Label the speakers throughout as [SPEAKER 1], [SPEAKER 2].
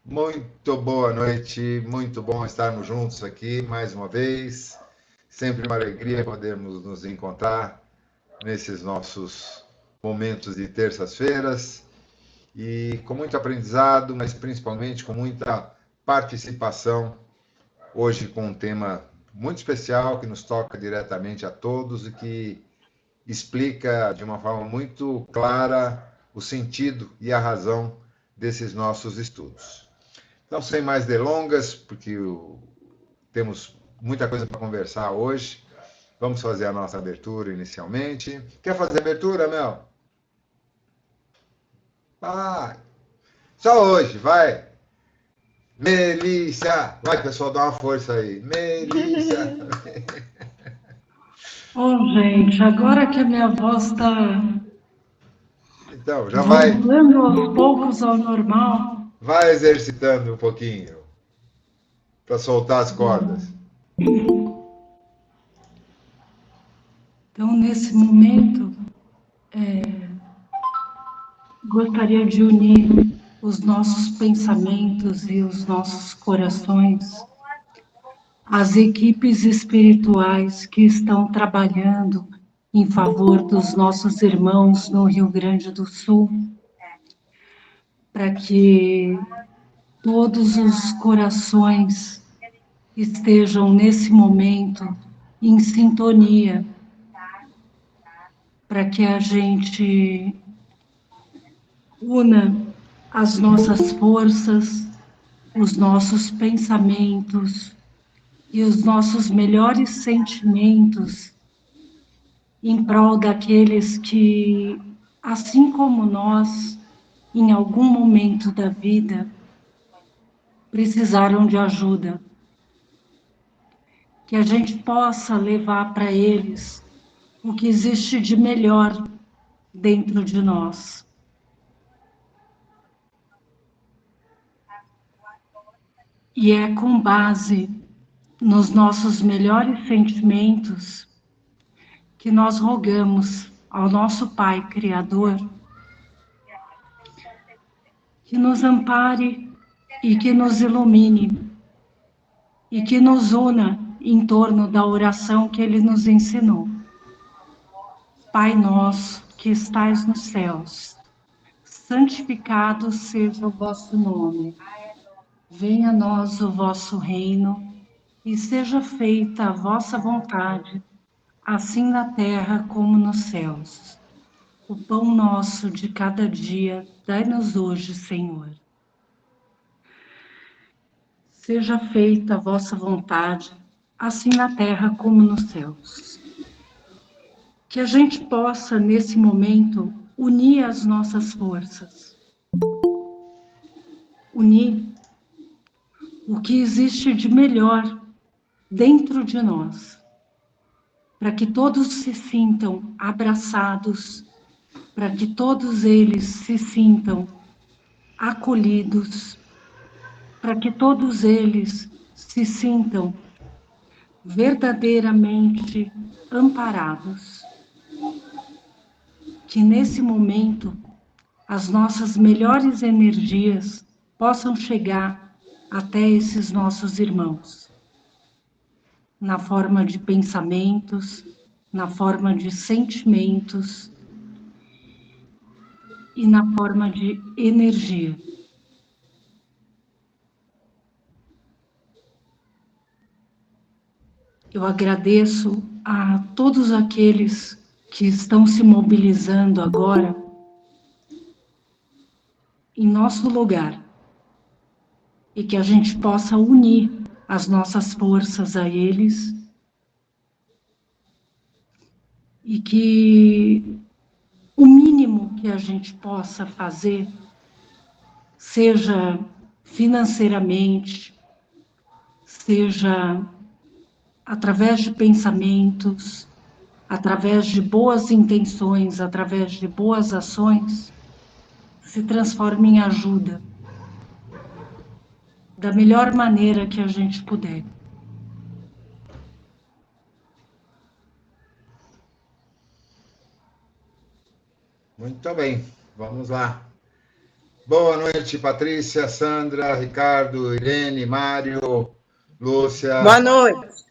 [SPEAKER 1] Muito boa noite, muito bom estarmos juntos aqui mais uma vez. Sempre uma alegria podermos nos encontrar nesses nossos momentos de terças-feiras e com muito aprendizado, mas principalmente com muita participação. Hoje com um tema muito especial que nos toca diretamente a todos e que explica de uma forma muito clara o sentido e a razão desses nossos estudos. Então, sem mais delongas, porque temos muita coisa para conversar hoje, vamos fazer a nossa abertura inicialmente. Quer fazer abertura, Mel? Vai! Só hoje, vai! Melissa! Vai, pessoal, dá uma força aí. Melissa!
[SPEAKER 2] Gente, agora que a minha voz está
[SPEAKER 1] Então, já
[SPEAKER 2] voltando aos poucos ao normal,
[SPEAKER 1] vai exercitando um pouquinho para soltar as cordas.
[SPEAKER 2] então nesse momento gostaria de unir os nossos pensamentos e os nossos corações às equipes espirituais que estão trabalhando em favor dos nossos irmãos no Rio Grande do Sul, para que todos os corações estejam nesse momento em sintonia, para que a gente una as nossas forças, os nossos pensamentos e os nossos melhores sentimentos em prol daqueles que, assim como nós, em algum momento da vida, precisaram de ajuda. Que a gente possa levar para eles o que existe de melhor dentro de nós. E é com base nos nossos melhores sentimentos que nós rogamos ao nosso Pai Criador que nos ampare e que nos ilumine e que nos una em torno da oração que Ele nos ensinou. Pai nosso que estais nos céus, santificado seja o vosso nome. Venha a nós o vosso reino e seja feita a vossa vontade, assim na terra como nos céus. O pão nosso de cada dia, dai-nos hoje, Senhor. Seja feita a vossa vontade, assim na terra como nos céus. Que a gente possa, nesse momento, unir as nossas forças. Unir o que existe de melhor dentro de nós, para que todos se sintam abraçados, para que todos eles se sintam acolhidos, para que todos eles se sintam verdadeiramente amparados. Que nesse momento as nossas melhores energias possam chegar até esses nossos irmãos, na forma de pensamentos, na forma de sentimentos e na forma de energia. Eu agradeço a todos aqueles que estão se mobilizando agora em nosso lugar e que a gente possa unir as nossas forças a eles e que o mínimo que a gente possa fazer, seja financeiramente, seja através de pensamentos, através de boas intenções, através de boas ações, se transforme em ajuda, da melhor maneira que a gente puder.
[SPEAKER 1] Muito bem, vamos lá. Boa noite, Patrícia, Sandra, Ricardo, Irene, Mário,
[SPEAKER 3] Boa
[SPEAKER 1] Lúcia.
[SPEAKER 3] noite.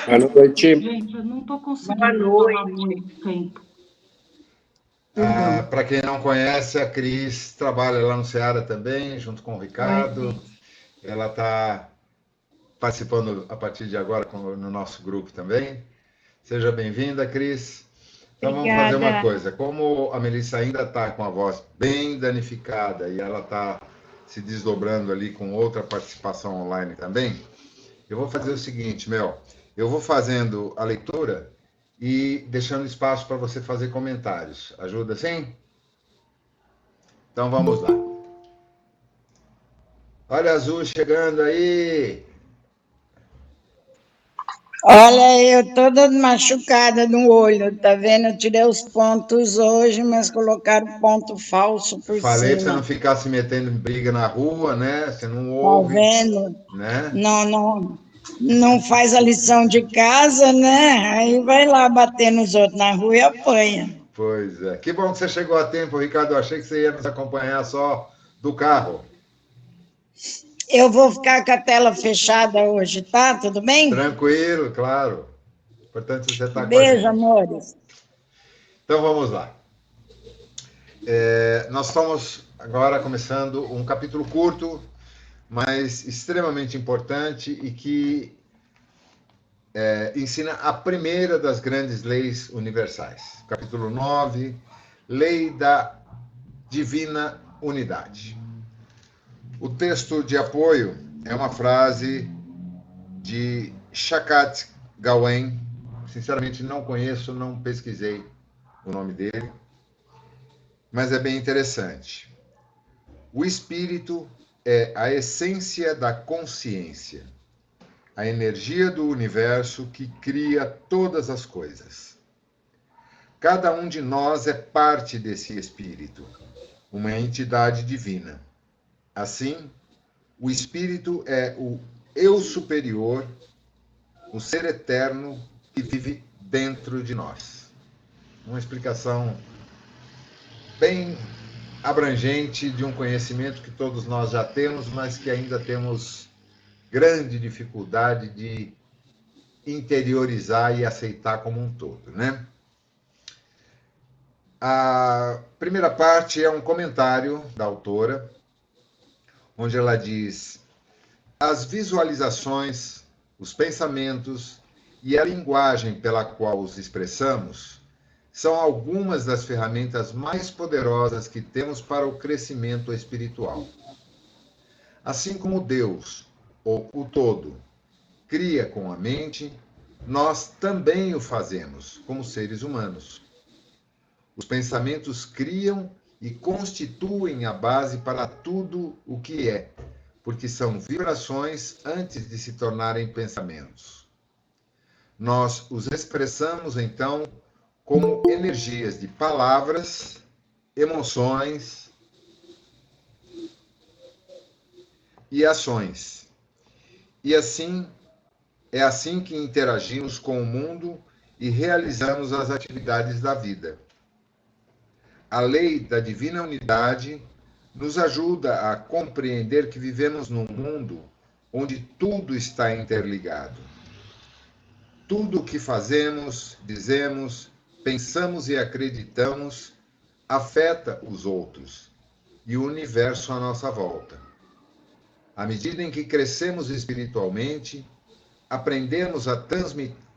[SPEAKER 4] Boa noite.
[SPEAKER 2] Gente, eu não estou
[SPEAKER 3] Boa
[SPEAKER 2] conseguindo falar
[SPEAKER 3] noite.
[SPEAKER 2] muito tempo. Perdão.
[SPEAKER 1] Para quem não conhece, a Cris trabalha lá no Ceará também, junto com o
[SPEAKER 2] Oi,
[SPEAKER 1] Ricardo.
[SPEAKER 2] Cris.
[SPEAKER 1] Ela está participando a partir de agora no nosso grupo também. Seja bem-vinda, Cris. Então vamos fazer uma
[SPEAKER 2] Obrigada.
[SPEAKER 1] coisa. Como a Melissa ainda está com a voz bem danificada e ela está se desdobrando ali com outra participação online também, eu vou fazer o seguinte, Mel. Eu vou fazendo a leitura e deixando espaço para você fazer comentários. Ajuda sim? Então vamos lá. Olha a Azul chegando aí.
[SPEAKER 3] Olha, eu toda machucada no olho, tá vendo? Eu tirei os pontos hoje, mas colocaram ponto falso por
[SPEAKER 1] Falei para você
[SPEAKER 3] cima.
[SPEAKER 1] não ficar se metendo em briga na rua, né? Você não
[SPEAKER 3] Tá
[SPEAKER 1] ouve,
[SPEAKER 3] vendo?
[SPEAKER 1] né?
[SPEAKER 3] Não faz a lição de casa, né? Aí vai lá bater nos outros na rua e apanha.
[SPEAKER 1] Pois é. Que bom que você chegou a tempo, Ricardo. Eu achei que você ia nos acompanhar só do carro.
[SPEAKER 3] Eu vou ficar com a tela fechada hoje, tá? Tudo bem?
[SPEAKER 1] Tranquilo, claro. Importante você estar com a
[SPEAKER 3] Beijo,
[SPEAKER 1] gente.
[SPEAKER 3] amores.
[SPEAKER 1] Então vamos lá. Nós estamos agora começando um capítulo curto, mas extremamente importante e que ensina a primeira das grandes leis universais. Capítulo 9, Lei da Divina Unidade. O texto de apoio é uma frase de Shakat Gawain. Sinceramente, não conheço, não pesquisei o nome dele, mas é bem interessante. O espírito é a essência da consciência, a energia do universo que cria todas as coisas. Cada um de nós é parte desse espírito, uma entidade divina. Assim, o espírito é o eu superior, o ser eterno que vive dentro de nós. Uma explicação bem abrangente de um conhecimento que todos nós já temos, mas que ainda temos grande dificuldade de interiorizar e aceitar como um todo, né? A primeira parte é um comentário da autora, onde ela diz: as visualizações, os pensamentos e a linguagem pela qual os expressamos são algumas das ferramentas mais poderosas que temos para o crescimento espiritual. Assim como Deus, ou o todo, cria com a mente, nós também o fazemos como seres humanos. Os pensamentos criam e constituem a base para tudo o que é, porque são vibrações antes de se tornarem pensamentos. Nós os expressamos, então, como energias de palavras, emoções e ações. E assim, é assim que interagimos com o mundo e realizamos as atividades da vida. A lei da divina unidade nos ajuda a compreender que vivemos num mundo onde tudo está interligado. Tudo o que fazemos, dizemos, pensamos e acreditamos afeta os outros e o universo à nossa volta. À medida em que crescemos espiritualmente, aprendemos a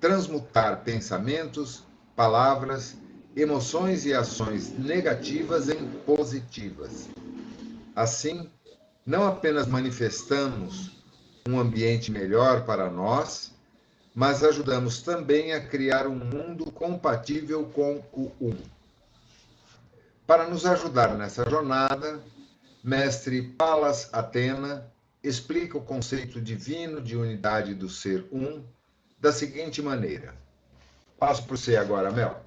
[SPEAKER 1] transmutar pensamentos, palavras, emoções e ações negativas em positivas. Assim, não apenas manifestamos um ambiente melhor para nós, mas ajudamos também a criar um mundo compatível com o Um. Para nos ajudar nessa jornada, mestre Palas Atena explica o conceito divino de unidade do ser Um da seguinte maneira. Passo para você agora, Mel.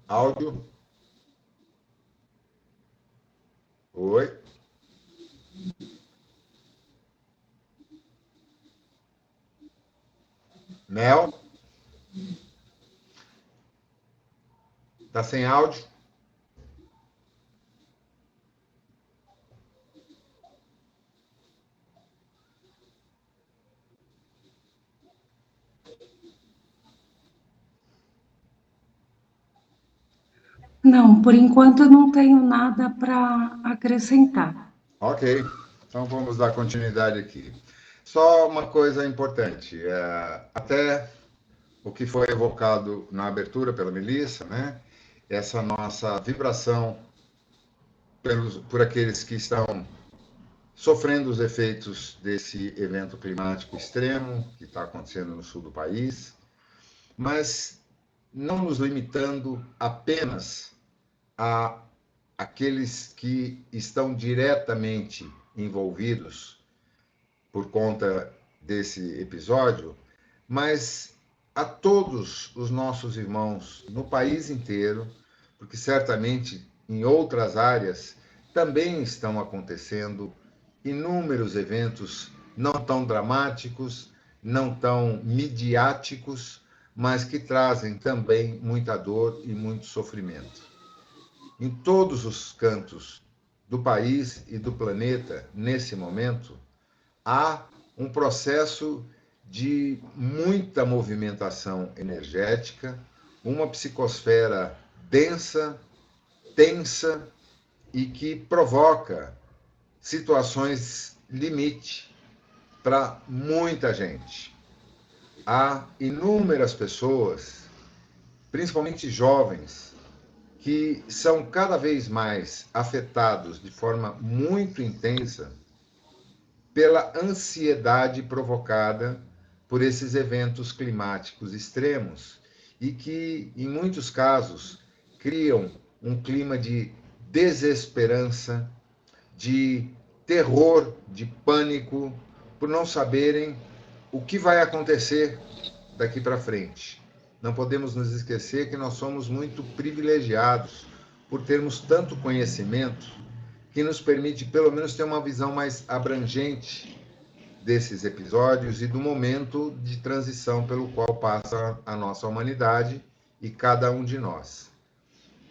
[SPEAKER 1] Áudio. Oi. Mel. Está sem áudio?
[SPEAKER 2] Não, por enquanto eu não tenho nada para acrescentar.
[SPEAKER 1] Ok, então vamos dar continuidade aqui. Só uma coisa importante, até o que foi evocado na abertura pela Melissa, né? Essa nossa vibração por aqueles que estão sofrendo os efeitos desse evento climático extremo que está acontecendo no sul do país, mas não nos limitando apenas a aqueles que estão diretamente envolvidos por conta desse episódio, mas a todos os nossos irmãos no país inteiro, porque certamente em outras áreas também estão acontecendo inúmeros eventos não tão dramáticos, não tão midiáticos, mas que trazem também muita dor e muito sofrimento. Em todos os cantos do país e do planeta, nesse momento, há um processo de muita movimentação energética, uma psicosfera densa, tensa e que provoca situações limite para muita gente. Há inúmeras pessoas, principalmente jovens, que são cada vez mais afetados de forma muito intensa pela ansiedade provocada por esses eventos climáticos extremos e que, em muitos casos, criam um clima de desesperança, de terror, de pânico, por não saberem o que vai acontecer daqui para frente. Não podemos nos esquecer que nós somos muito privilegiados por termos tanto conhecimento que nos permite, pelo menos, ter uma visão mais abrangente desses episódios e do momento de transição pelo qual passa a nossa humanidade e cada um de nós.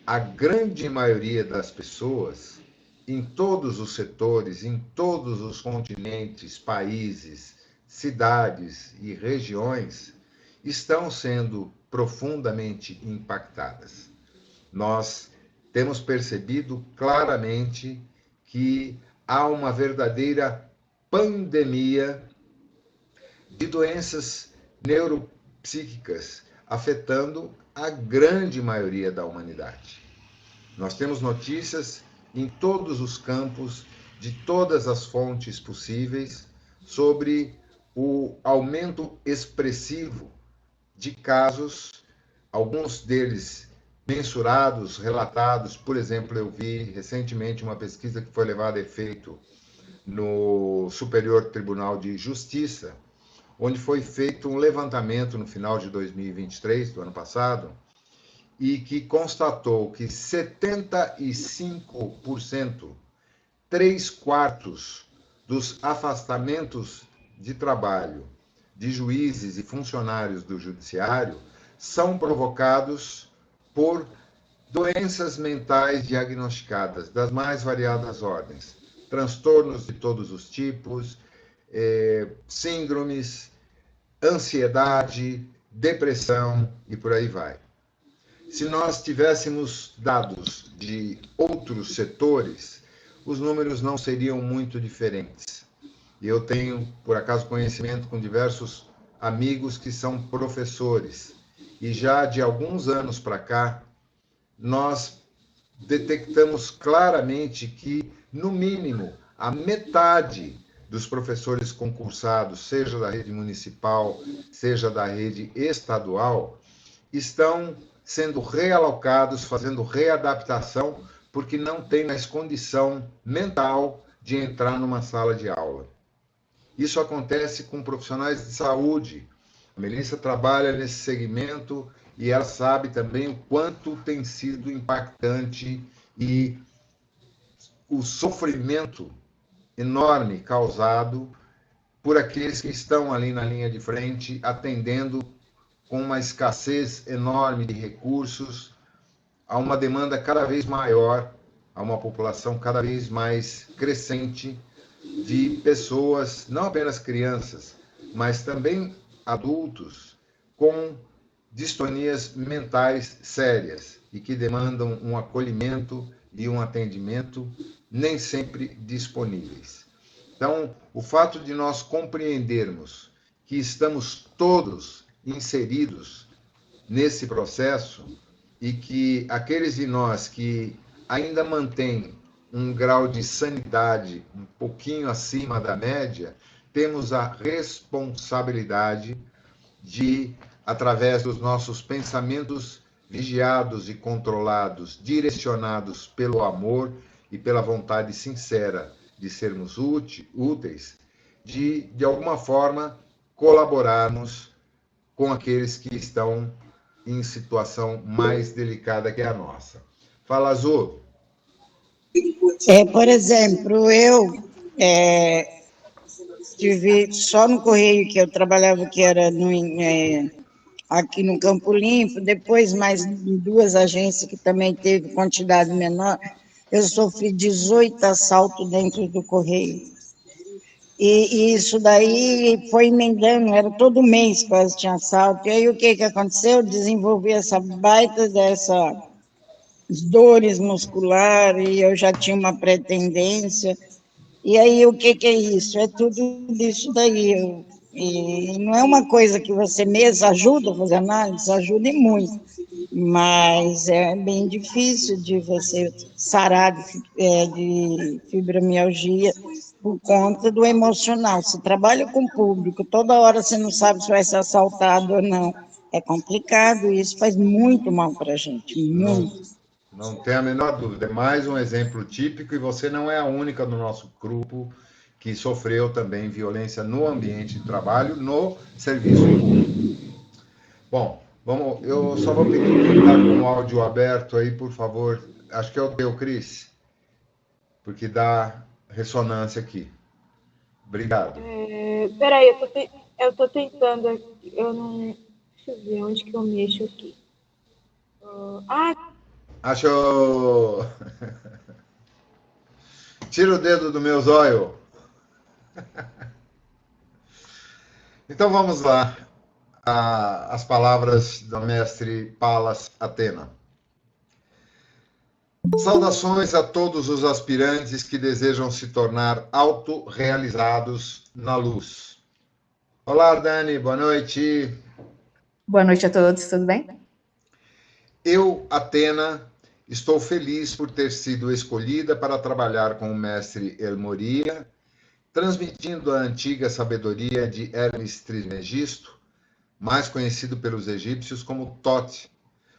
[SPEAKER 1] A grande maioria das pessoas, em todos os setores, em todos os continentes, países, cidades e regiões, estão sendo profundamente impactadas. Nós temos percebido claramente que há uma verdadeira pandemia de doenças neuropsíquicas afetando a grande maioria da humanidade. Nós temos notícias em todos os campos, de todas as fontes possíveis, sobre o aumento expressivo de casos, alguns deles mensurados, relatados. Por exemplo, eu vi recentemente uma pesquisa que foi levada a efeito no Superior Tribunal de Justiça, onde foi feito um levantamento no final de 2023, do ano passado, e que constatou que 75%, 3/4 dos afastamentos de trabalho de juízes e funcionários do judiciário são provocados por doenças mentais diagnosticadas das mais variadas ordens, transtornos de todos os tipos, síndromes, ansiedade, depressão e por aí vai. Se nós tivéssemos dados de outros setores, os números não seriam muito diferentes. Eu tenho, por acaso, conhecimento com diversos amigos que são professores. E já de alguns anos para cá, nós detectamos claramente que, no mínimo, a metade dos professores concursados, seja da rede municipal, seja da rede estadual, estão sendo realocados, fazendo readaptação, porque não tem mais condição mental de entrar numa sala de aula. Isso acontece com profissionais de saúde. A Melissa trabalha nesse segmento e ela sabe também o quanto tem sido impactante e o sofrimento enorme causado por aqueles que estão ali na linha de frente, atendendo com uma escassez enorme de recursos, a uma demanda cada vez maior, a uma população cada vez mais crescente de pessoas, não apenas crianças, mas também adultos com distonias mentais sérias e que demandam um acolhimento e um atendimento nem sempre disponíveis. Então, o fato de nós compreendermos que estamos todos inseridos nesse processo e que aqueles de nós que ainda mantêm um grau de sanidade um pouquinho acima da média, temos a responsabilidade de, através dos nossos pensamentos vigiados e controlados, direcionados pelo amor e pela vontade sincera de sermos úteis, de alguma forma, colaborarmos com aqueles que estão em situação mais delicada que a nossa. Fala, Azul.
[SPEAKER 3] Por exemplo, eu tive só no Correio que eu trabalhava, que era aqui no Campo Limpo, depois mais em 2 agências que também teve quantidade menor, eu sofri 18 assaltos dentro do Correio. E isso daí foi emendando, era todo mês quase tinha assalto. E aí o que aconteceu? Eu desenvolvi essa baita dessa dores musculares, e eu já tinha uma pré-tendência. E aí o que é isso? É tudo isso daí. E não é uma coisa que você mesmo ajuda a fazer análise, ajuda e muito, mas é bem difícil de você sarar de fibromialgia por conta do emocional. Você trabalha com o público, toda hora você não sabe se vai ser assaltado ou não. É complicado, e isso faz muito mal para a gente, muito.
[SPEAKER 1] Não tem a menor dúvida. É mais um exemplo típico, e você não é a única no nosso grupo que sofreu também violência no ambiente de trabalho, no serviço público. Bom, eu só vou pedir quem está com o áudio aberto aí, por favor. Acho que é o teu, Cris, porque dá ressonância aqui. Obrigado.
[SPEAKER 5] Peraí, eu tô tentando aqui. Eu não. Deixa eu ver onde que eu mexo aqui.
[SPEAKER 1] Achou! Tira o dedo do meu zóio. Então vamos lá. As palavras do mestre Palas Athena. Saudações a todos os aspirantes que desejam se tornar autorrealizados na luz. Olá, Dani, boa noite.
[SPEAKER 6] Boa noite a todos, tudo bem?
[SPEAKER 1] Eu, Athena, estou feliz por ter sido escolhida para trabalhar com o mestre El Moria, transmitindo a antiga sabedoria de Hermes Trismegisto, mais conhecido pelos egípcios como Thoth,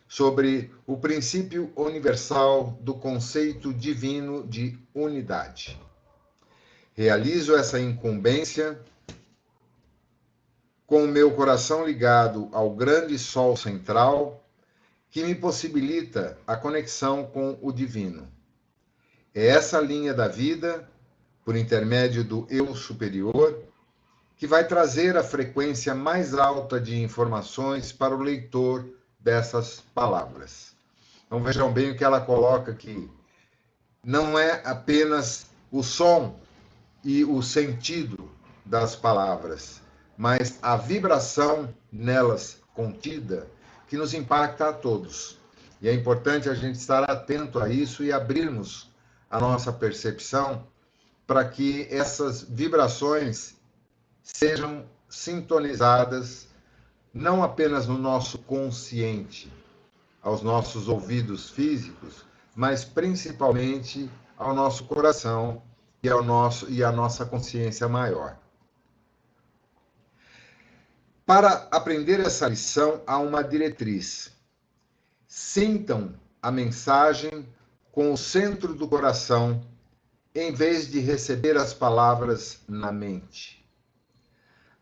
[SPEAKER 1] sobre o princípio universal do conceito divino de unidade. Realizo essa incumbência com o meu coração ligado ao grande sol central, que me possibilita a conexão com o divino. É essa linha da vida, por intermédio do eu superior, que vai trazer a frequência mais alta de informações para o leitor dessas palavras. Então vejam bem o que ela coloca aqui. Não é apenas o som e o sentido das palavras, mas a vibração nelas contida que nos impacta a todos. E é importante a gente estar atento a isso e abrirmos a nossa percepção para que essas vibrações sejam sintonizadas não apenas no nosso consciente, aos nossos ouvidos físicos, mas principalmente ao nosso coração e à nossa consciência maior. Para aprender essa lição, há uma diretriz. Sintam a mensagem com o centro do coração, em vez de receber as palavras na mente.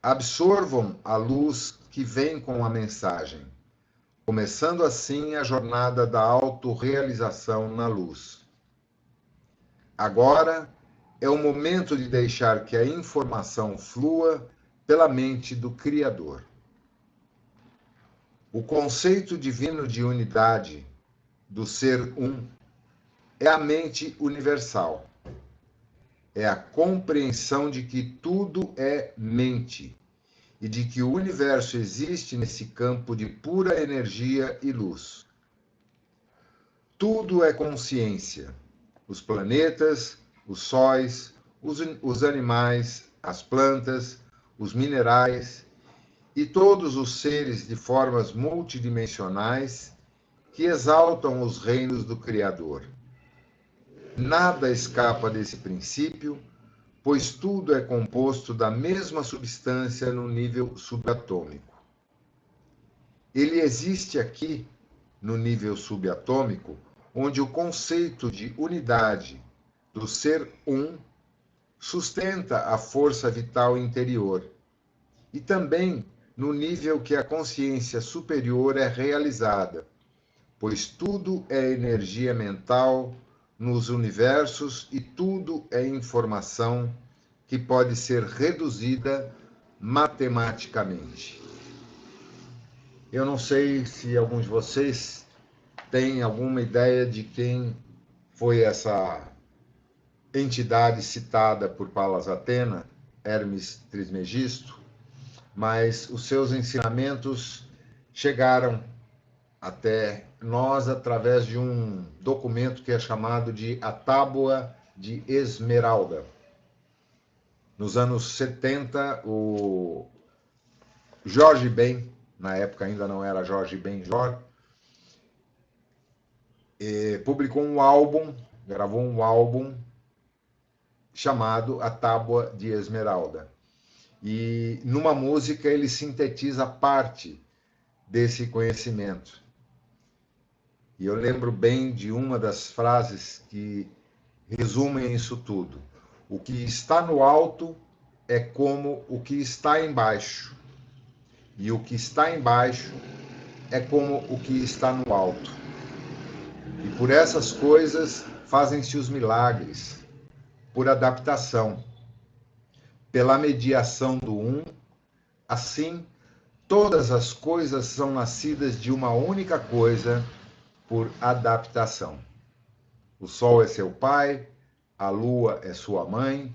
[SPEAKER 1] Absorvam a luz que vem com a mensagem, começando assim a jornada da autorrealização na luz. Agora é o momento de deixar que a informação flua pela mente do Criador. O conceito divino de unidade do ser um é a mente universal. É a compreensão de que tudo é mente e de que o universo existe nesse campo de pura energia e luz. Tudo é consciência. Os planetas, os sóis, os animais, as plantas, os minerais e todos os seres de formas multidimensionais que exaltam os reinos do Criador. Nada escapa desse princípio, pois tudo é composto da mesma substância no nível subatômico. Ele existe aqui, no nível subatômico, onde o conceito de unidade do ser um sustenta a força vital interior, e também no nível que a consciência superior é realizada, pois tudo é energia mental nos universos e tudo é informação que pode ser reduzida matematicamente. Eu não sei se alguns de vocês têm alguma ideia de quem foi essa entidade citada por Palas Athena, Hermes Trismegisto, mas os seus ensinamentos chegaram até nós através de um documento que é chamado de A Tábua de Esmeralda. Nos anos 70, o Jorge Ben, na época ainda não era Jorge Benjor, publicou um álbum, gravou um álbum chamado A Tábua de Esmeralda. E numa música ele sintetiza parte desse conhecimento. E eu lembro bem de uma das frases que resumem isso tudo. O que está no alto é como o que está embaixo. E o que está embaixo é como o que está no alto. E por essas coisas fazem-se os milagres, por adaptação. Pela mediação do um, assim, todas as coisas são nascidas de uma única coisa, por adaptação. O sol é seu pai, a lua é sua mãe,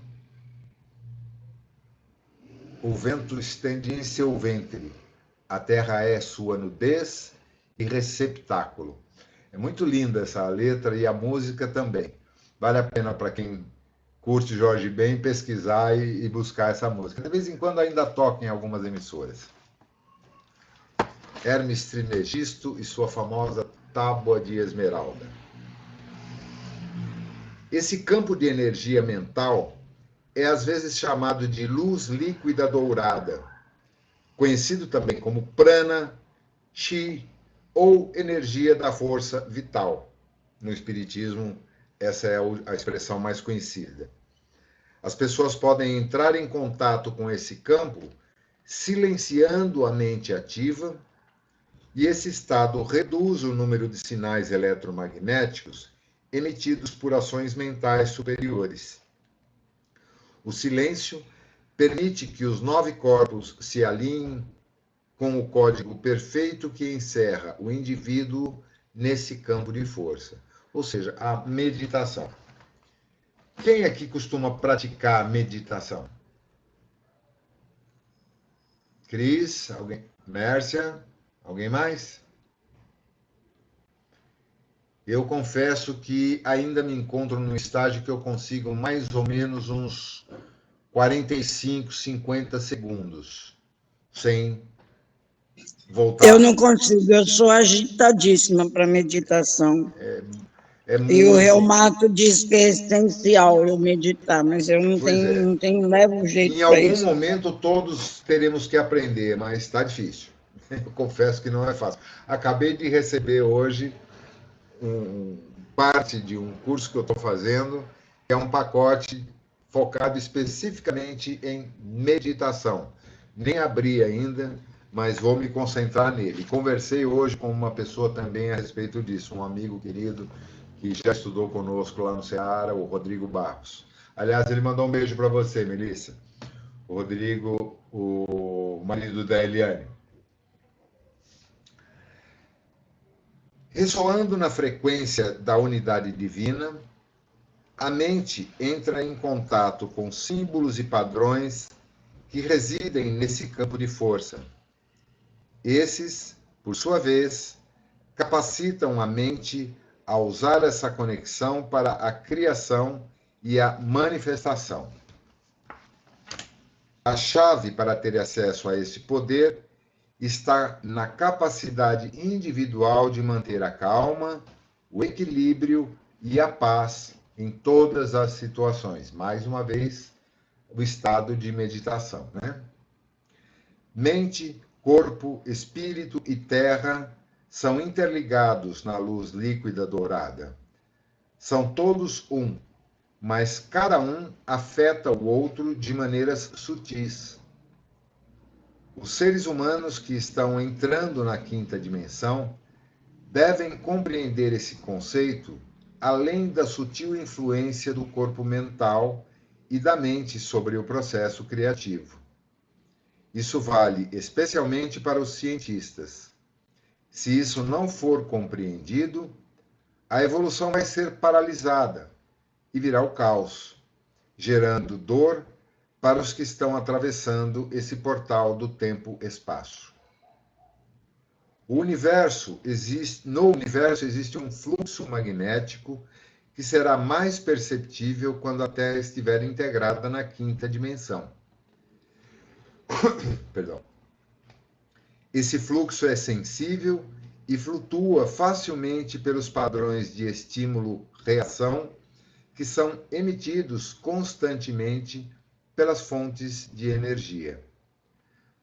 [SPEAKER 1] o vento estende em seu ventre, a terra é sua nudez e receptáculo. É muito linda essa letra e a música também. Vale a pena para quem curte Jorge Ben pesquisar e buscar essa música. De vez em quando ainda toca em algumas emissoras. Hermes Trismegisto e sua famosa Tábua de Esmeralda. Esse campo de energia mental é às vezes chamado de luz líquida dourada, conhecido também como prana, chi ou energia da força vital. No espiritismo, essa é a expressão mais conhecida. As pessoas podem entrar em contato com esse campo silenciando a mente ativa, e esse estado reduz o número de sinais eletromagnéticos emitidos por ações mentais superiores. O silêncio permite que os 9 corpos se alinhem com o código perfeito que encerra o indivíduo nesse campo de força, ou seja, a meditação. Quem aqui costuma praticar meditação? Cris, alguém? Mércia, alguém mais? Eu confesso que ainda me encontro num estágio que eu consigo mais ou menos uns 45, 50 segundos, sem voltar.
[SPEAKER 3] Eu não consigo, eu sou agitadíssima para meditação.
[SPEAKER 1] É
[SPEAKER 3] E o
[SPEAKER 1] muito...
[SPEAKER 3] reumato diz que é essencial eu meditar, mas eu não tenho levo jeito para isso.
[SPEAKER 1] Em algum momento todos teremos que aprender, mas está difícil. Eu confesso que não é fácil. Acabei de receber hoje parte de um curso que eu estou fazendo, que é um pacote focado especificamente em meditação. Nem abri ainda, mas vou me concentrar nele. Conversei hoje com uma pessoa também a respeito disso, um amigo querido que já estudou conosco lá no Ceará, o Rodrigo Barros. Aliás, ele mandou um beijo para você, Melissa. O Rodrigo, o marido da Eliane. Ressoando na frequência da unidade divina, a mente entra em contato com símbolos e padrões que residem nesse campo de força. Esses, por sua vez, capacitam a mente a usar essa conexão para a criação e a manifestação. A chave para ter acesso a esse poder está na capacidade individual de manter a calma, o equilíbrio e a paz em todas as situações. Mais uma vez, o estado de meditação, né? Mente, corpo, espírito e terra são interligados na luz líquida dourada. São todos um, mas cada um afeta o outro de maneiras sutis. Os seres humanos que estão entrando na quinta dimensão devem compreender esse conceito além da sutil influência do corpo mental e da mente sobre o processo criativo. Isso vale especialmente para os cientistas. Se isso não for compreendido, a evolução vai ser paralisada e virá o caos, gerando dor para os que estão atravessando esse portal do tempo-espaço. No universo existe um fluxo magnético que será mais perceptível quando a Terra estiver integrada na quinta dimensão. Perdão. Esse fluxo é sensível e flutua facilmente pelos padrões de estímulo-reação que são emitidos constantemente pelas fontes de energia.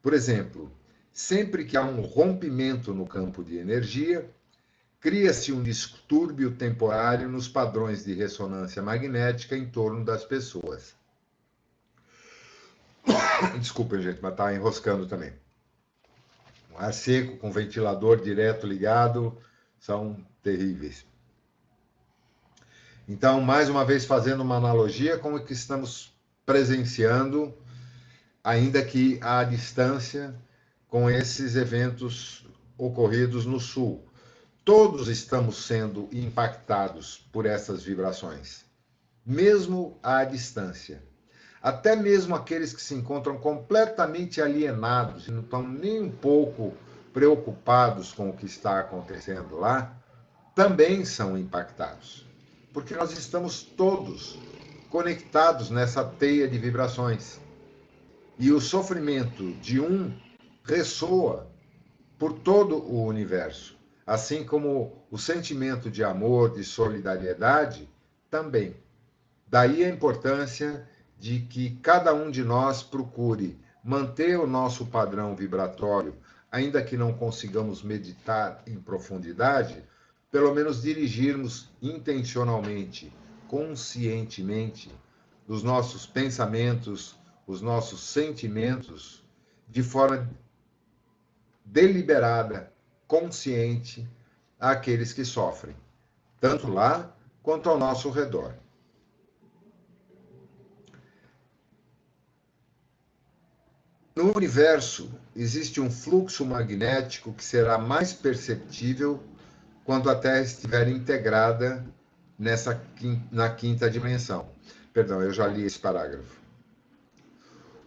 [SPEAKER 1] Por exemplo, sempre que há um rompimento no campo de energia, cria-se um distúrbio temporário nos padrões de ressonância magnética em torno das pessoas. Desculpa, gente, mas está enroscando também. O ar seco com ventilador direto ligado são terríveis. Então, mais uma vez, fazendo uma analogia com o que estamos presenciando, ainda que à distância, com esses eventos ocorridos no Sul. Todos estamos sendo impactados por essas vibrações, mesmo à distância. Até mesmo aqueles que se encontram completamente alienados e não estão nem um pouco preocupados com o que está acontecendo lá, também são impactados. Porque nós estamos todos conectados nessa teia de vibrações. E o sofrimento de um ressoa por todo o universo, assim como o sentimento de amor, de solidariedade, também. Daí a importância de que cada um de nós procure manter o nosso padrão vibratório, ainda que não consigamos meditar em profundidade, pelo menos dirigirmos intencionalmente, conscientemente, os nossos pensamentos, os nossos sentimentos, de forma deliberada, consciente, àqueles que sofrem, tanto lá quanto ao nosso redor. No universo, existe um fluxo magnético que será mais perceptível quando a Terra estiver integrada na quinta dimensão. Perdão, eu já li esse parágrafo.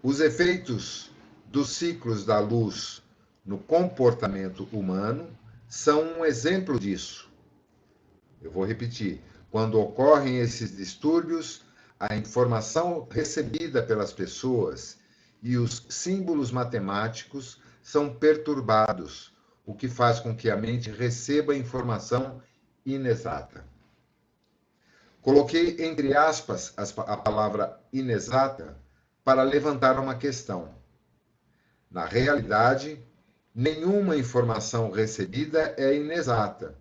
[SPEAKER 1] Os efeitos dos ciclos da luz no comportamento humano são um exemplo disso. Eu vou repetir. Quando ocorrem esses distúrbios, a informação recebida pelas pessoas e os símbolos matemáticos são perturbados, o que faz com que a mente receba informação inexata. Coloquei entre aspas a palavra inexata para levantar uma questão. Na realidade, nenhuma informação recebida é inexata,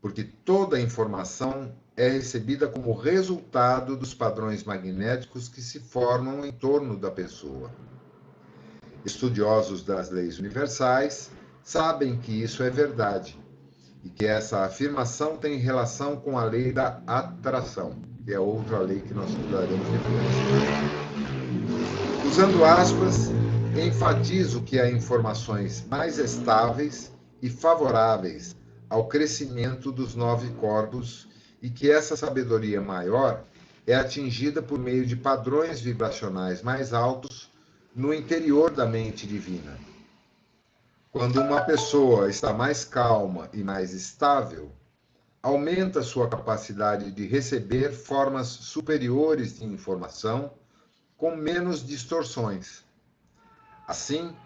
[SPEAKER 1] porque toda informação é recebida como resultado dos padrões magnéticos que se formam em torno da pessoa. Estudiosos das leis universais sabem que isso é verdade e que essa afirmação tem relação com a lei da atração, que é outra lei que nós estudaremos depois. Usando aspas, enfatizo que há informações mais estáveis e favoráveis ao crescimento dos 9 corpos e que essa sabedoria maior é atingida por meio de padrões vibracionais mais altos no interior da mente divina. Quando uma pessoa está mais calma e mais estável, aumenta sua capacidade de receber formas superiores de informação com menos distorções. Assim,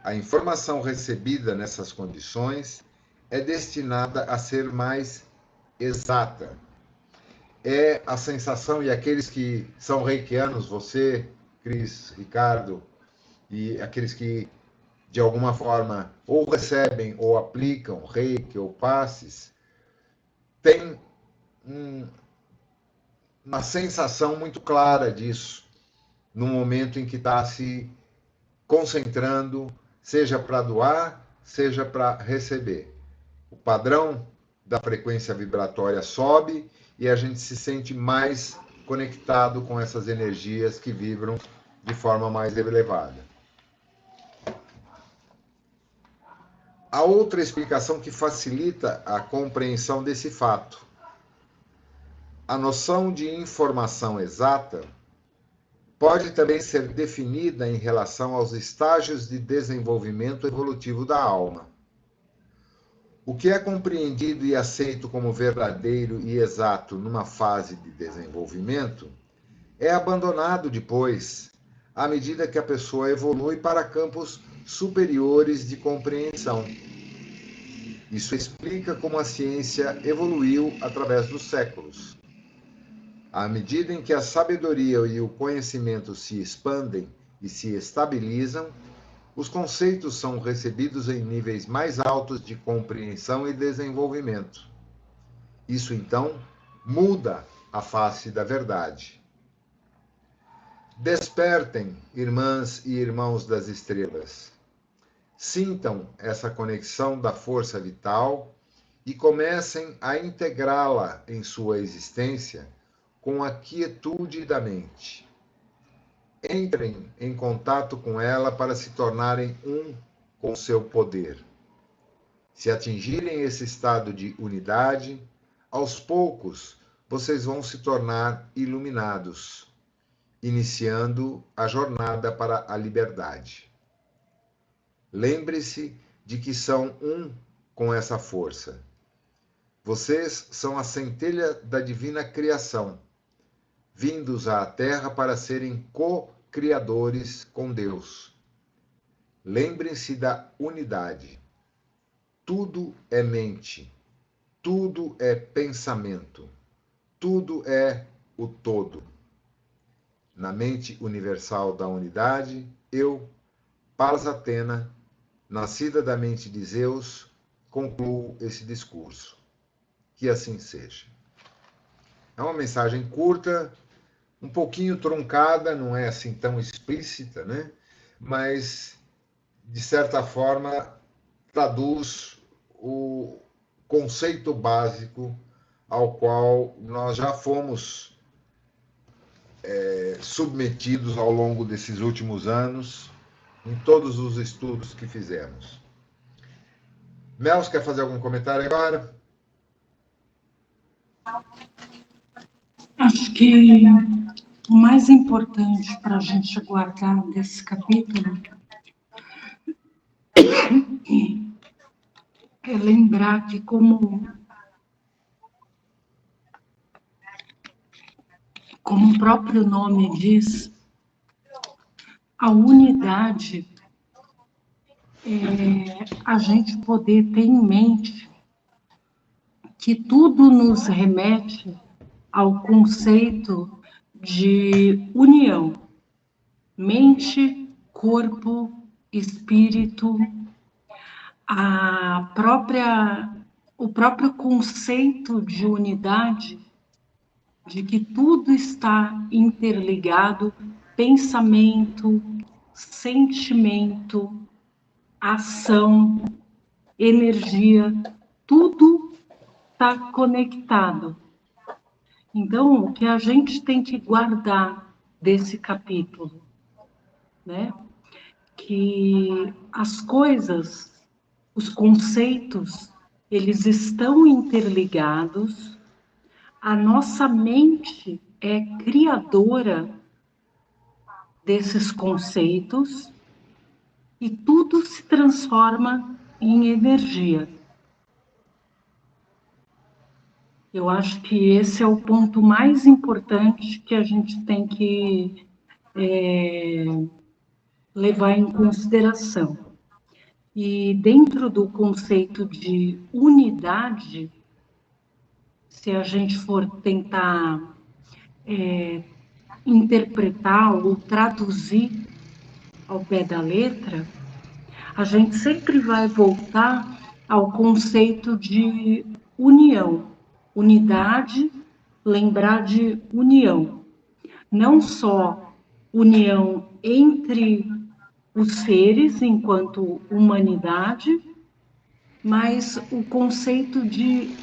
[SPEAKER 1] a informação recebida nessas condições é destinada a ser mais exata. É a sensação, e aqueles que são reikianos, você, Cris, Ricardo, e aqueles que de alguma forma ou recebem ou aplicam reiki ou passes, tem uma sensação muito clara disso no momento em que está se concentrando, seja para doar, seja para receber. O padrão da frequência vibratória sobe e a gente se sente mais conectado com essas energias que vibram de forma mais elevada. Há outra explicação que facilita a compreensão desse fato. A noção de informação exata pode também ser definida em relação aos estágios de desenvolvimento evolutivo da alma. O que é compreendido e aceito como verdadeiro e exato numa fase de desenvolvimento é abandonado depois, à medida que a pessoa evolui para campos superiores de compreensão. Isso explica como a ciência evoluiu através dos séculos. À medida em que a sabedoria e o conhecimento se expandem e se estabilizam, os conceitos são recebidos em níveis mais altos de compreensão e desenvolvimento. Isso, então, muda a face da verdade. Despertem, irmãs e irmãos das estrelas. Sintam essa conexão da força vital e comecem a integrá-la em sua existência com a quietude da mente. Entrem em contato com ela para se tornarem um com seu poder. Se atingirem esse estado de unidade, aos poucos vocês vão se tornar iluminados, iniciando a jornada para a liberdade. Lembre-se de que são um com essa força. Vocês são a centelha da divina criação, vindos à Terra para serem co-criadores com Deus. Lembrem-se da unidade. Tudo é mente, tudo é pensamento, tudo é o todo. Na mente universal da unidade, eu, Palas Athena, nascida da mente de Zeus, concluo esse discurso. Que assim seja. É uma mensagem curta, um pouquinho truncada, não é assim tão explícita, né? Mas, de certa forma, traduz o conceito básico ao qual nós já fomos submetidos ao longo desses últimos anos, em todos os estudos que fizemos. Mel, quer fazer algum comentário agora?
[SPEAKER 2] Acho que o mais importante para a gente guardar desse capítulo é lembrar que, como o próprio nome diz, a unidade é a gente poder ter em mente que tudo nos remete ao conceito de união, mente, corpo, espírito, o próprio conceito de unidade, de que tudo está interligado, pensamento, sentimento, ação, energia, tudo está conectado. Então, o que a gente tem que guardar desse capítulo, né? Que as coisas, os conceitos, eles estão interligados, a nossa mente é criadora desses conceitos e tudo se transforma em energia. Eu acho que esse é o ponto mais importante que a gente tem que levar em consideração. E dentro do conceito de unidade, se a gente for tentar interpretar ou traduzir ao pé da letra, a gente sempre vai voltar ao conceito de união. Unidade, lembrar de união. Não só união entre os seres enquanto humanidade, mas o conceito de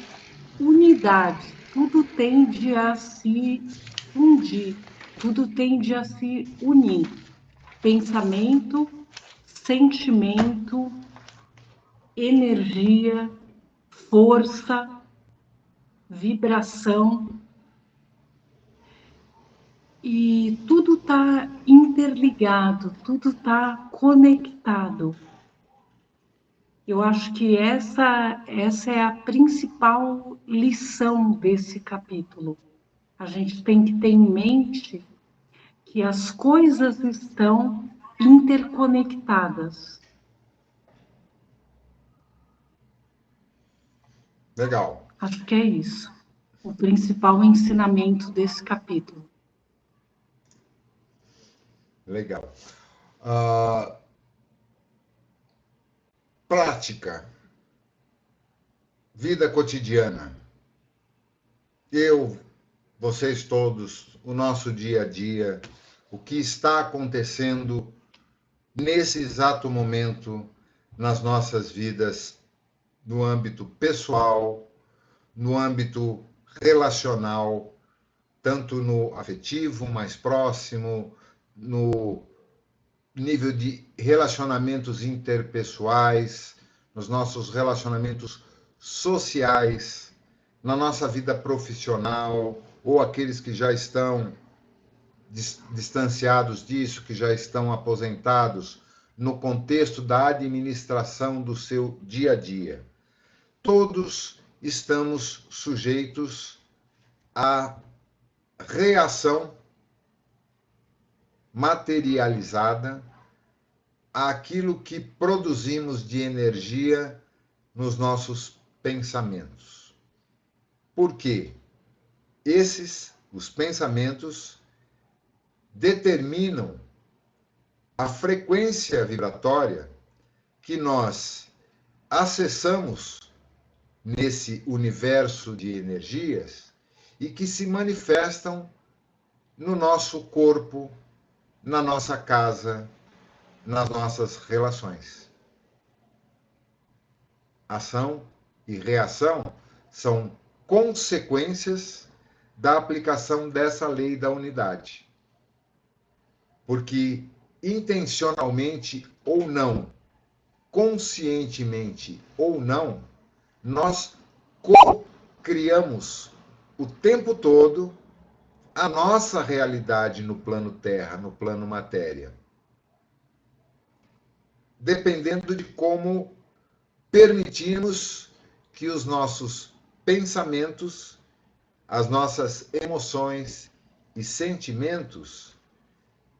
[SPEAKER 2] unidade. Tudo tende a se fundir, tudo tende a se unir. Pensamento, sentimento, energia, força, vibração. E tudo está interligado, tudo está conectado. Eu acho que essa é a principal lição desse capítulo. A gente tem que ter em mente que as coisas estão interconectadas.
[SPEAKER 1] Legal.
[SPEAKER 2] Acho que é isso, o principal ensinamento desse capítulo.
[SPEAKER 1] Legal. Prática. Vida cotidiana. Vocês todos, o nosso dia a dia, o que está acontecendo nesse exato momento nas nossas vidas, no âmbito pessoal, no âmbito relacional, tanto no afetivo, mais próximo, no nível de relacionamentos interpessoais, nos nossos relacionamentos sociais, na nossa vida profissional, ou aqueles que já estão distanciados disso, que já estão aposentados, no contexto da administração do seu dia a dia. Todos estamos sujeitos à reação materializada àquilo que produzimos de energia nos nossos pensamentos. Por quê? Os pensamentos, determinam a frequência vibratória que nós acessamos nesse universo de energias e que se manifestam no nosso corpo, na nossa casa, nas nossas relações. Ação e reação são consequências da aplicação dessa lei da unidade. Porque, intencionalmente ou não, conscientemente ou não, nós criamos o tempo todo a nossa realidade no plano terra, no plano matéria. Dependendo de como permitimos que os nossos pensamentos, as nossas emoções e sentimentos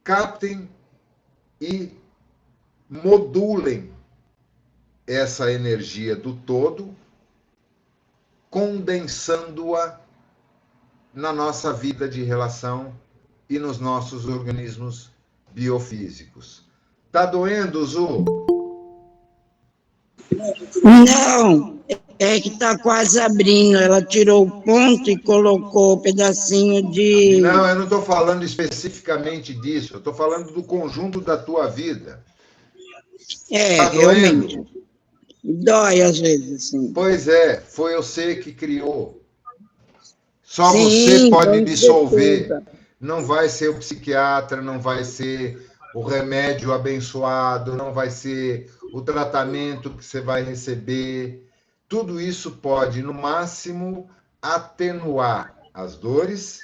[SPEAKER 1] captem e modulem essa energia do todo, condensando-a na nossa vida de relação e nos nossos organismos biofísicos. Tá doendo, Zu?
[SPEAKER 3] Não, é que está quase abrindo. Ela tirou o ponto e colocou o pedacinho de...
[SPEAKER 1] Não, eu não estou falando especificamente disso. Eu estou falando do conjunto da tua vida. Tá
[SPEAKER 3] realmente.
[SPEAKER 1] doendo?
[SPEAKER 3] Dói às vezes, sim.
[SPEAKER 1] Pois é, foi você que criou. Só
[SPEAKER 3] Sim,
[SPEAKER 1] você pode dissolver.
[SPEAKER 3] certeza.
[SPEAKER 1] Não vai ser o psiquiatra, não vai ser o remédio abençoado, não vai ser o tratamento que você vai receber. tudo isso pode, no máximo, atenuar as dores.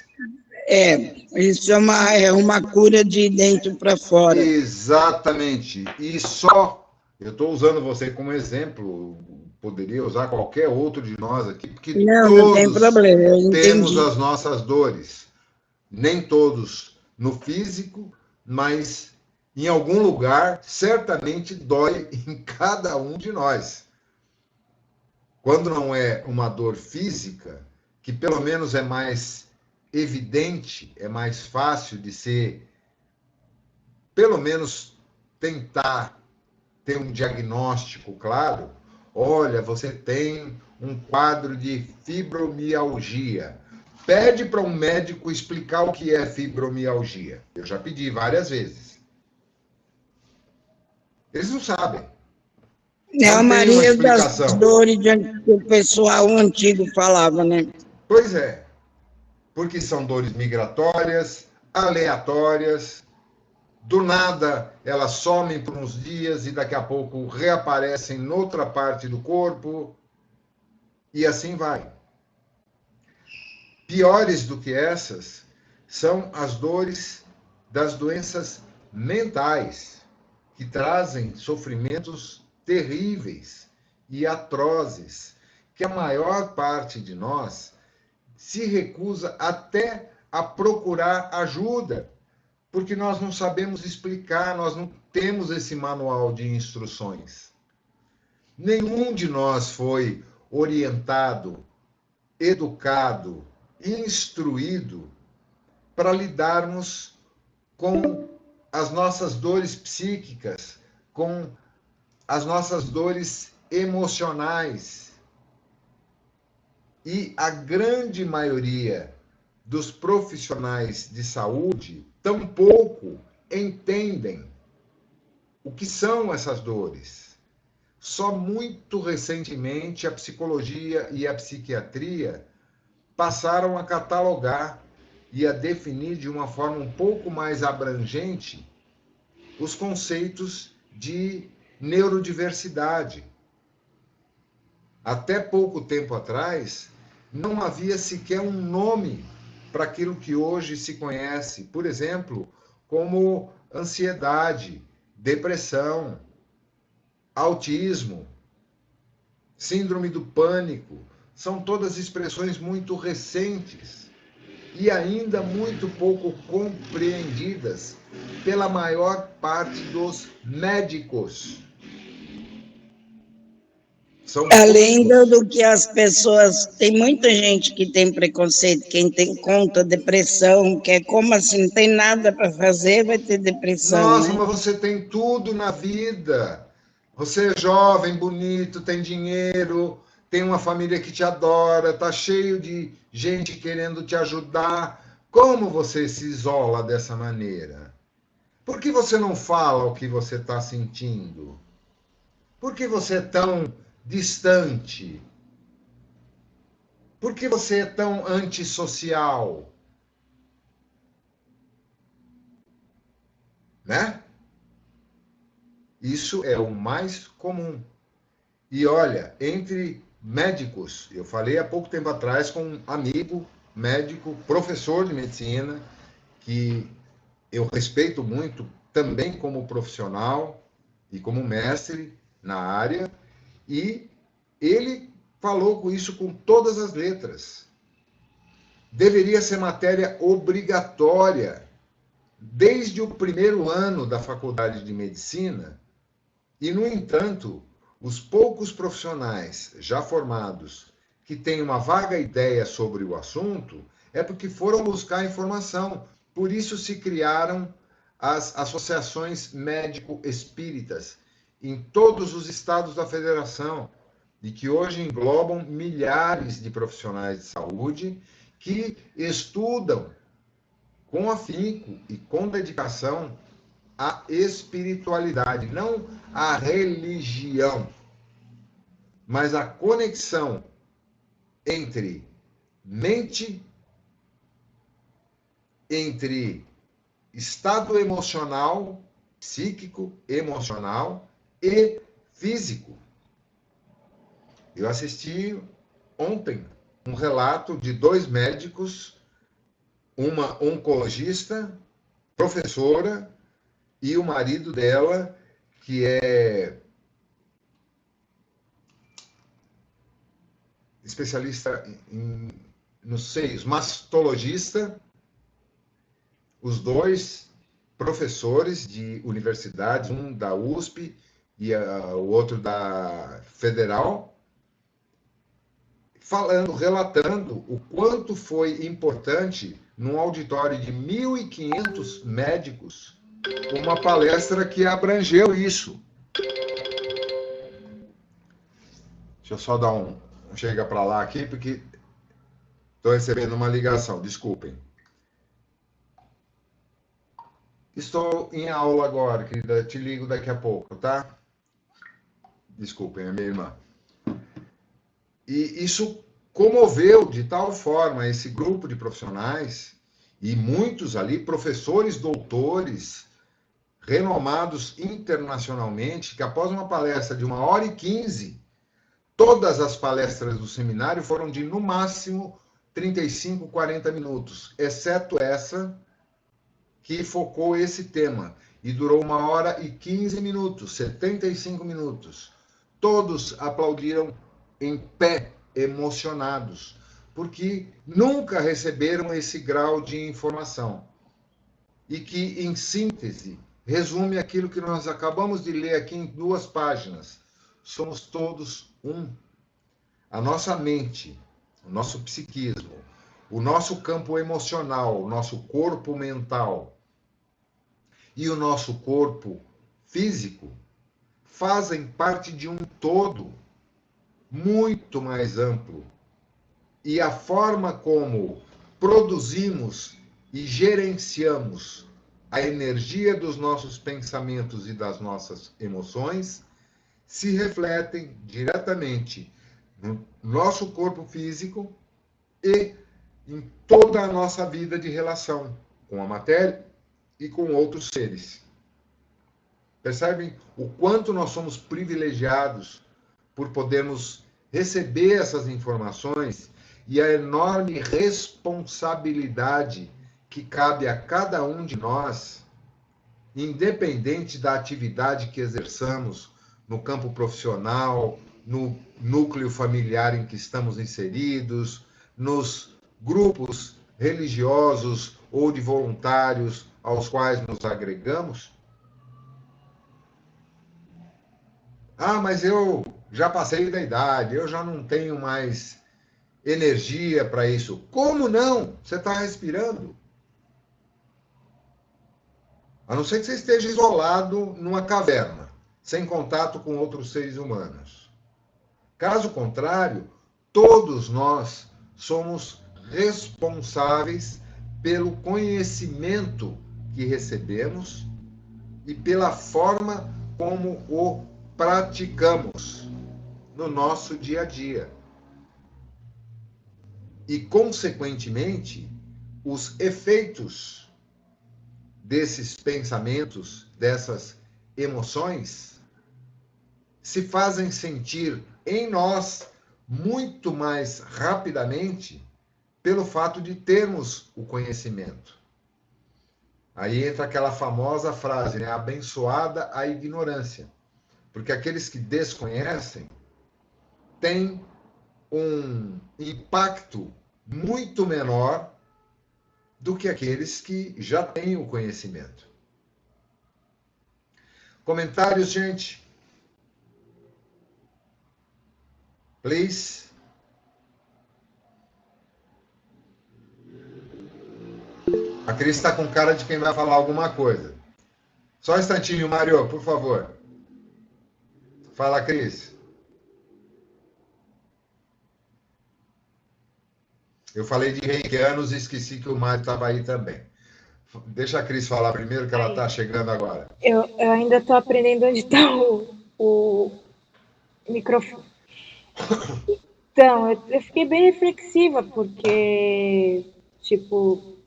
[SPEAKER 3] Isso é uma cura de dentro para fora.
[SPEAKER 1] Exatamente. E só, eu estou usando você como exemplo, poderia usar qualquer outro de nós aqui, porque
[SPEAKER 3] Não tem
[SPEAKER 1] todos
[SPEAKER 3] problema, eu
[SPEAKER 1] temos
[SPEAKER 3] entendi.
[SPEAKER 1] as nossas dores. Nem todos no físico, mas em algum lugar, certamente dói em cada um de nós. Quando não é uma dor física, que pelo menos é mais evidente, é mais fácil de ser, pelo menos tentar ter um diagnóstico claro. Olha, você tem um quadro de fibromialgia. Pede para um médico explicar o que é fibromialgia. Eu já pedi várias vezes. Eles não sabem.
[SPEAKER 3] É a
[SPEAKER 1] Não tem uma
[SPEAKER 3] Maria das
[SPEAKER 1] explicação.
[SPEAKER 3] dores que o pessoal antigo falava, né?
[SPEAKER 1] Pois é, porque são dores migratórias, aleatórias, do nada elas somem por uns dias e daqui a pouco reaparecem noutra parte do corpo e assim vai. Piores do que essas são as dores das doenças mentais, que trazem sofrimentos terríveis e atrozes, que a maior parte de nós se recusa até a procurar ajuda, porque nós não sabemos explicar, nós não temos esse manual de instruções. Nenhum de nós foi orientado, educado, instruído para lidarmos com as nossas dores psíquicas, com as nossas dores emocionais. E a grande maioria dos profissionais de saúde tampouco entendem o que são essas dores. Só muito recentemente a psicologia e a psiquiatria passaram a catalogar e a definir de uma forma um pouco mais abrangente os conceitos de neurodiversidade. Até pouco tempo atrás, não havia sequer um nome para aquilo que hoje se conhece, por exemplo, como ansiedade, depressão, autismo, síndrome do pânico. São todas expressões muito recentes e ainda muito pouco compreendidas pela maior parte dos médicos. São
[SPEAKER 3] Além
[SPEAKER 1] poucos.
[SPEAKER 3] do que as pessoas, tem muita gente que tem preconceito, quem tem conta, depressão, que é como assim, não tem nada para fazer, vai ter depressão,
[SPEAKER 1] Nossa,
[SPEAKER 3] né?
[SPEAKER 1] mas você tem tudo na vida. Você é jovem, bonito, tem dinheiro, tem uma família que te adora, tá cheio de gente querendo te ajudar. Como você se isola dessa maneira? Por que você não fala o que você está sentindo? Por que você é tão distante? Por que você é tão antissocial? Né? Isso é o mais comum. E olha, entre médicos, eu falei há pouco tempo atrás com um amigo médico, professor de medicina, que eu respeito muito também como profissional e como mestre na área, e ele falou com isso com todas as letras. Deveria ser matéria obrigatória desde o primeiro ano da faculdade de medicina, e, no entanto, os poucos profissionais já formados que têm uma vaga ideia sobre o assunto é porque foram buscar informação. Por isso se criaram as associações médico-espíritas em todos os estados da federação e que hoje englobam milhares de profissionais de saúde que estudam com afinco e com dedicação a espiritualidade, não a religião, mas a conexão entre mente, entre estado emocional, psíquico, emocional e físico. Eu assisti ontem um relato de 2 médicos, uma oncologista, professora, e o marido dela, que é especialista nos seios, mastologista, os 2 professores de universidades, um da USP e o outro da Federal, relatando o quanto foi importante num auditório de 1.500 médicos, uma palestra que abrangeu isso. Deixa eu só dar chega para lá aqui, porque estou recebendo uma ligação, desculpem. Estou em aula agora, querida, te ligo daqui a pouco, tá? Desculpem, é minha irmã. E isso comoveu de tal forma esse grupo de profissionais, e muitos ali, professores, doutores, renomados internacionalmente, que após uma palestra de 1h15, todas as palestras do seminário foram de, no máximo, 35, 40 minutos, exceto essa que focou esse tema, e durou 1h15 minutos, 75 minutos. Todos aplaudiram em pé, emocionados, porque nunca receberam esse grau de informação. E que, em síntese, resume aquilo que nós acabamos de ler aqui em 2 páginas. Somos todos um. A nossa mente, o nosso psiquismo, o nosso campo emocional, o nosso corpo mental e o nosso corpo físico fazem parte de um todo muito mais amplo. E a forma como produzimos e gerenciamos a energia dos nossos pensamentos e das nossas emoções se refletem diretamente no nosso corpo físico e em toda a nossa vida de relação com a matéria e com outros seres. Percebem o quanto nós somos privilegiados por podermos receber essas informações e a enorme responsabilidade que cabe a cada um de nós, independente da atividade que exerçamos no campo profissional, no núcleo familiar em que estamos inseridos, nos grupos religiosos ou de voluntários aos quais nos agregamos. Ah, mas eu já passei da idade, eu já não tenho mais energia para isso. Como não? Você está respirando. A não ser que você esteja isolado numa caverna, sem contato com outros seres humanos. Caso contrário, todos nós somos responsáveis pelo conhecimento que recebemos e pela forma como o praticamos no nosso dia a dia. E, consequentemente, os efeitos desses pensamentos, dessas emoções, se fazem sentir em nós muito mais rapidamente pelo fato de termos o conhecimento. Aí entra aquela famosa frase, né? Abençoada a ignorância. Porque aqueles que desconhecem têm um impacto muito menor do que aqueles que já têm o conhecimento. Comentários, gente? Please. A Cris está com cara de quem vai falar alguma coisa. Só um instantinho, Mário, por favor. Fala, Cris. Eu falei de reikianos e esqueci que o Mário estava aí também. Deixa a Cris falar primeiro, que ela está chegando agora.
[SPEAKER 5] Eu ainda estou aprendendo onde está o microfone. Então, eu fiquei bem reflexiva, porque, tipo,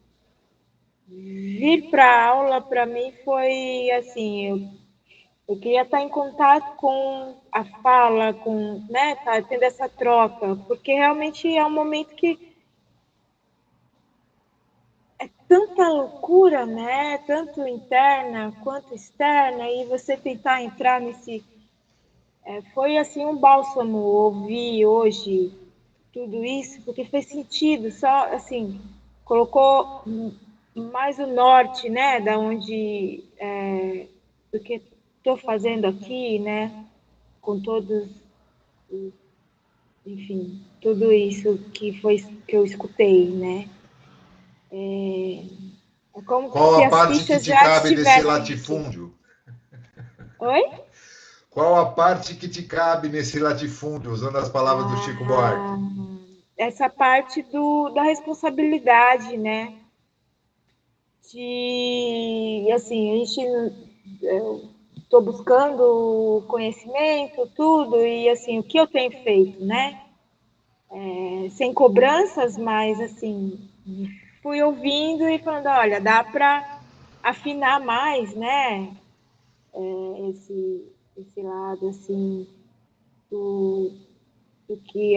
[SPEAKER 5] vir para a aula, para mim, foi assim, Eu queria estar em contato com a fala, com, né, tá tendo essa troca, porque realmente é um momento que é tanta loucura, né? Tanto interna quanto externa, e você tentar entrar nesse. Foi assim um bálsamo ouvir hoje tudo isso, porque fez sentido, só assim, colocou mais o norte, né? Da onde do que estou fazendo aqui, né? Com todos, enfim, tudo isso que foi que eu escutei, né? É como
[SPEAKER 1] Qual
[SPEAKER 5] se
[SPEAKER 1] a
[SPEAKER 5] as
[SPEAKER 1] parte que
[SPEAKER 5] fichas
[SPEAKER 1] te
[SPEAKER 5] já
[SPEAKER 1] cabe nesse
[SPEAKER 5] estivessem aqui.
[SPEAKER 1] latifúndio?
[SPEAKER 5] Oi?
[SPEAKER 1] Qual a parte que te cabe nesse latifúndio, usando as palavras do Chico Buarque?
[SPEAKER 5] Ah, essa parte da responsabilidade, né? De, assim, a gente, estou buscando conhecimento, tudo, e assim, o que eu tenho feito, né? Sem cobranças, mas assim, fui ouvindo e falando, olha, dá para afinar mais, né? Esse lado, assim, do, do que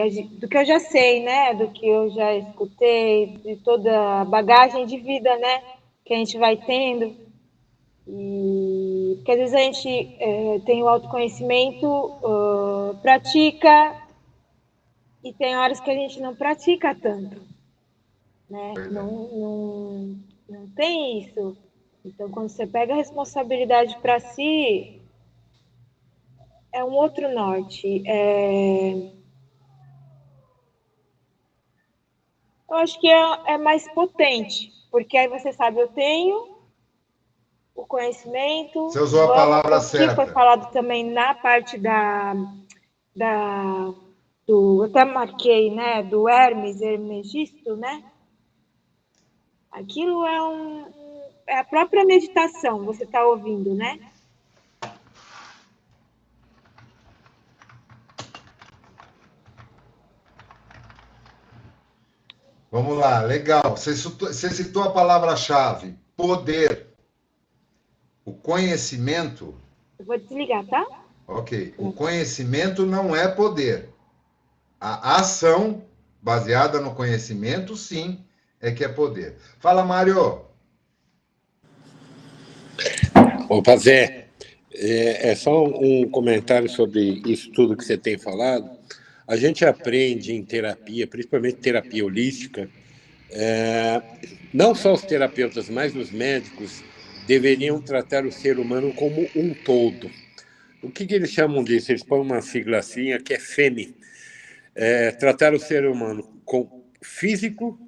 [SPEAKER 5] eu já sei, né? Do que eu já escutei, de toda a bagagem de vida, né? Que a gente vai tendo. E porque às vezes a gente tem o autoconhecimento, pratica, e tem horas que a gente não pratica tanto, né?
[SPEAKER 1] Pois é.
[SPEAKER 5] Não tem isso. Então, quando você pega a responsabilidade para si, é um outro norte. Eu acho que é mais potente, porque aí você sabe, eu tenho o
[SPEAKER 1] Você
[SPEAKER 5] conhecimento,
[SPEAKER 1] usou a
[SPEAKER 5] vamos,
[SPEAKER 1] palavra
[SPEAKER 5] o que foi
[SPEAKER 1] certa.
[SPEAKER 5] falado também na parte da do, até marquei, né, do Hermes Hermegisto, né? Aquilo é a própria meditação, você está ouvindo, né?
[SPEAKER 1] Vamos lá, legal. Você citou a palavra-chave, poder. O conhecimento,
[SPEAKER 5] Eu vou desligar, tá?
[SPEAKER 1] ok. O conhecimento não é poder. A ação baseada no conhecimento, sim, é que é poder. Fala, Mário.
[SPEAKER 4] Opa, Zé, é só um comentário sobre isso tudo que você tem falado. A gente aprende em terapia, principalmente terapia holística, não só os terapeutas, mas os médicos deveriam tratar o ser humano como um todo. O que eles chamam disso? Eles põem uma siglacinha que é FEME, tratar o ser humano com físico,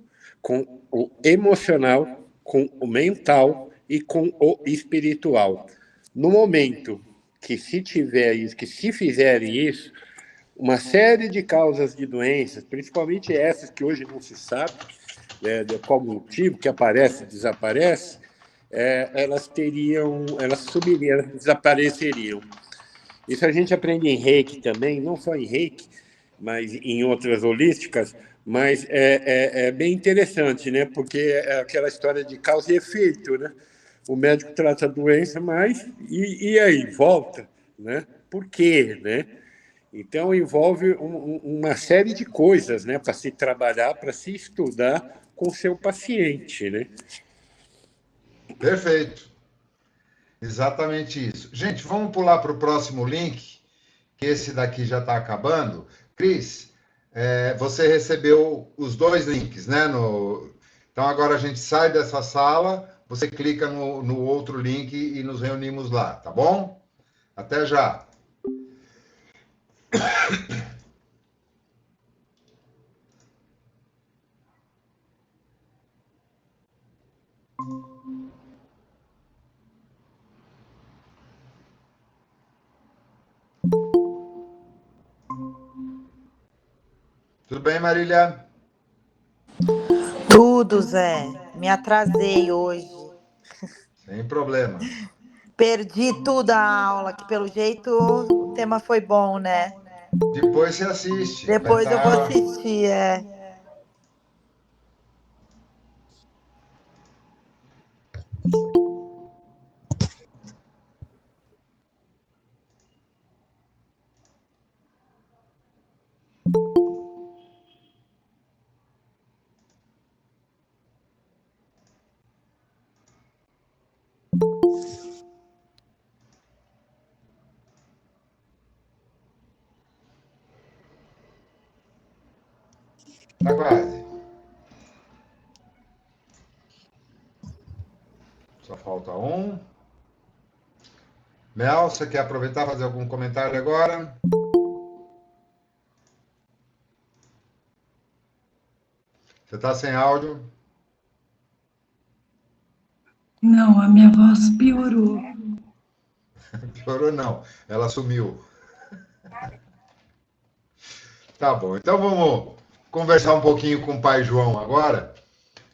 [SPEAKER 4] com o emocional, com o mental e com o espiritual. No momento que se tiver isso, que se fizerem isso, uma série de causas de doenças, principalmente essas que hoje não se sabe de qual motivo, que aparece e desaparece, elas sumiriam, elas desapareceriam. Isso a gente aprende em Reiki também, não só em Reiki, mas em outras holísticas, mas é bem interessante, né? Porque é aquela história de causa e efeito, né? O médico trata a doença, mas e aí, volta, né? Por quê, né? Então envolve uma série de coisas, né? Para se trabalhar, para se estudar com o seu paciente, né?
[SPEAKER 1] Perfeito. Exatamente isso. Gente, vamos pular para o próximo link, que esse daqui já está acabando. Cris, você recebeu os dois links, né? Então agora a gente sai dessa sala, você clica no outro link e nos reunimos lá, tá bom? Até já. Tudo bem, Marília?
[SPEAKER 7] Tudo, Zé. Me atrasei hoje.
[SPEAKER 1] Sem problemas.
[SPEAKER 7] Perdi tudo a aula, que pelo jeito o tema foi bom, né?
[SPEAKER 1] Depois você assiste. Vai
[SPEAKER 7] Depois eu vou
[SPEAKER 1] estar.
[SPEAKER 7] assistir, é.
[SPEAKER 1] Só falta um. Mel, você quer aproveitar e fazer algum comentário agora? Você está sem áudio?
[SPEAKER 2] Não, a minha voz piorou.
[SPEAKER 1] Piorou não, ela sumiu. Tá bom, então vamos conversar um pouquinho com o Pai João agora,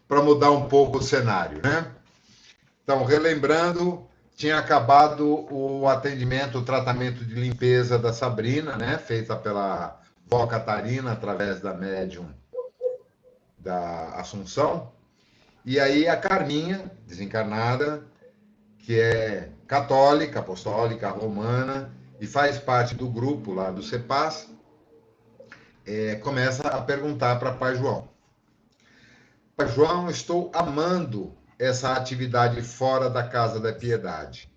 [SPEAKER 1] para mudar um pouco o cenário, né? Então, relembrando, tinha acabado o atendimento, o tratamento de limpeza da Sabrina, né? Feita pela vó Catarina, através da médium da Assunção. E aí a Carminha, desencarnada, que é católica, apostólica, romana, e faz parte do grupo lá do CEPAS, começa a perguntar para Pai João. Pai João, estou amando essa atividade fora da Casa da Piedade.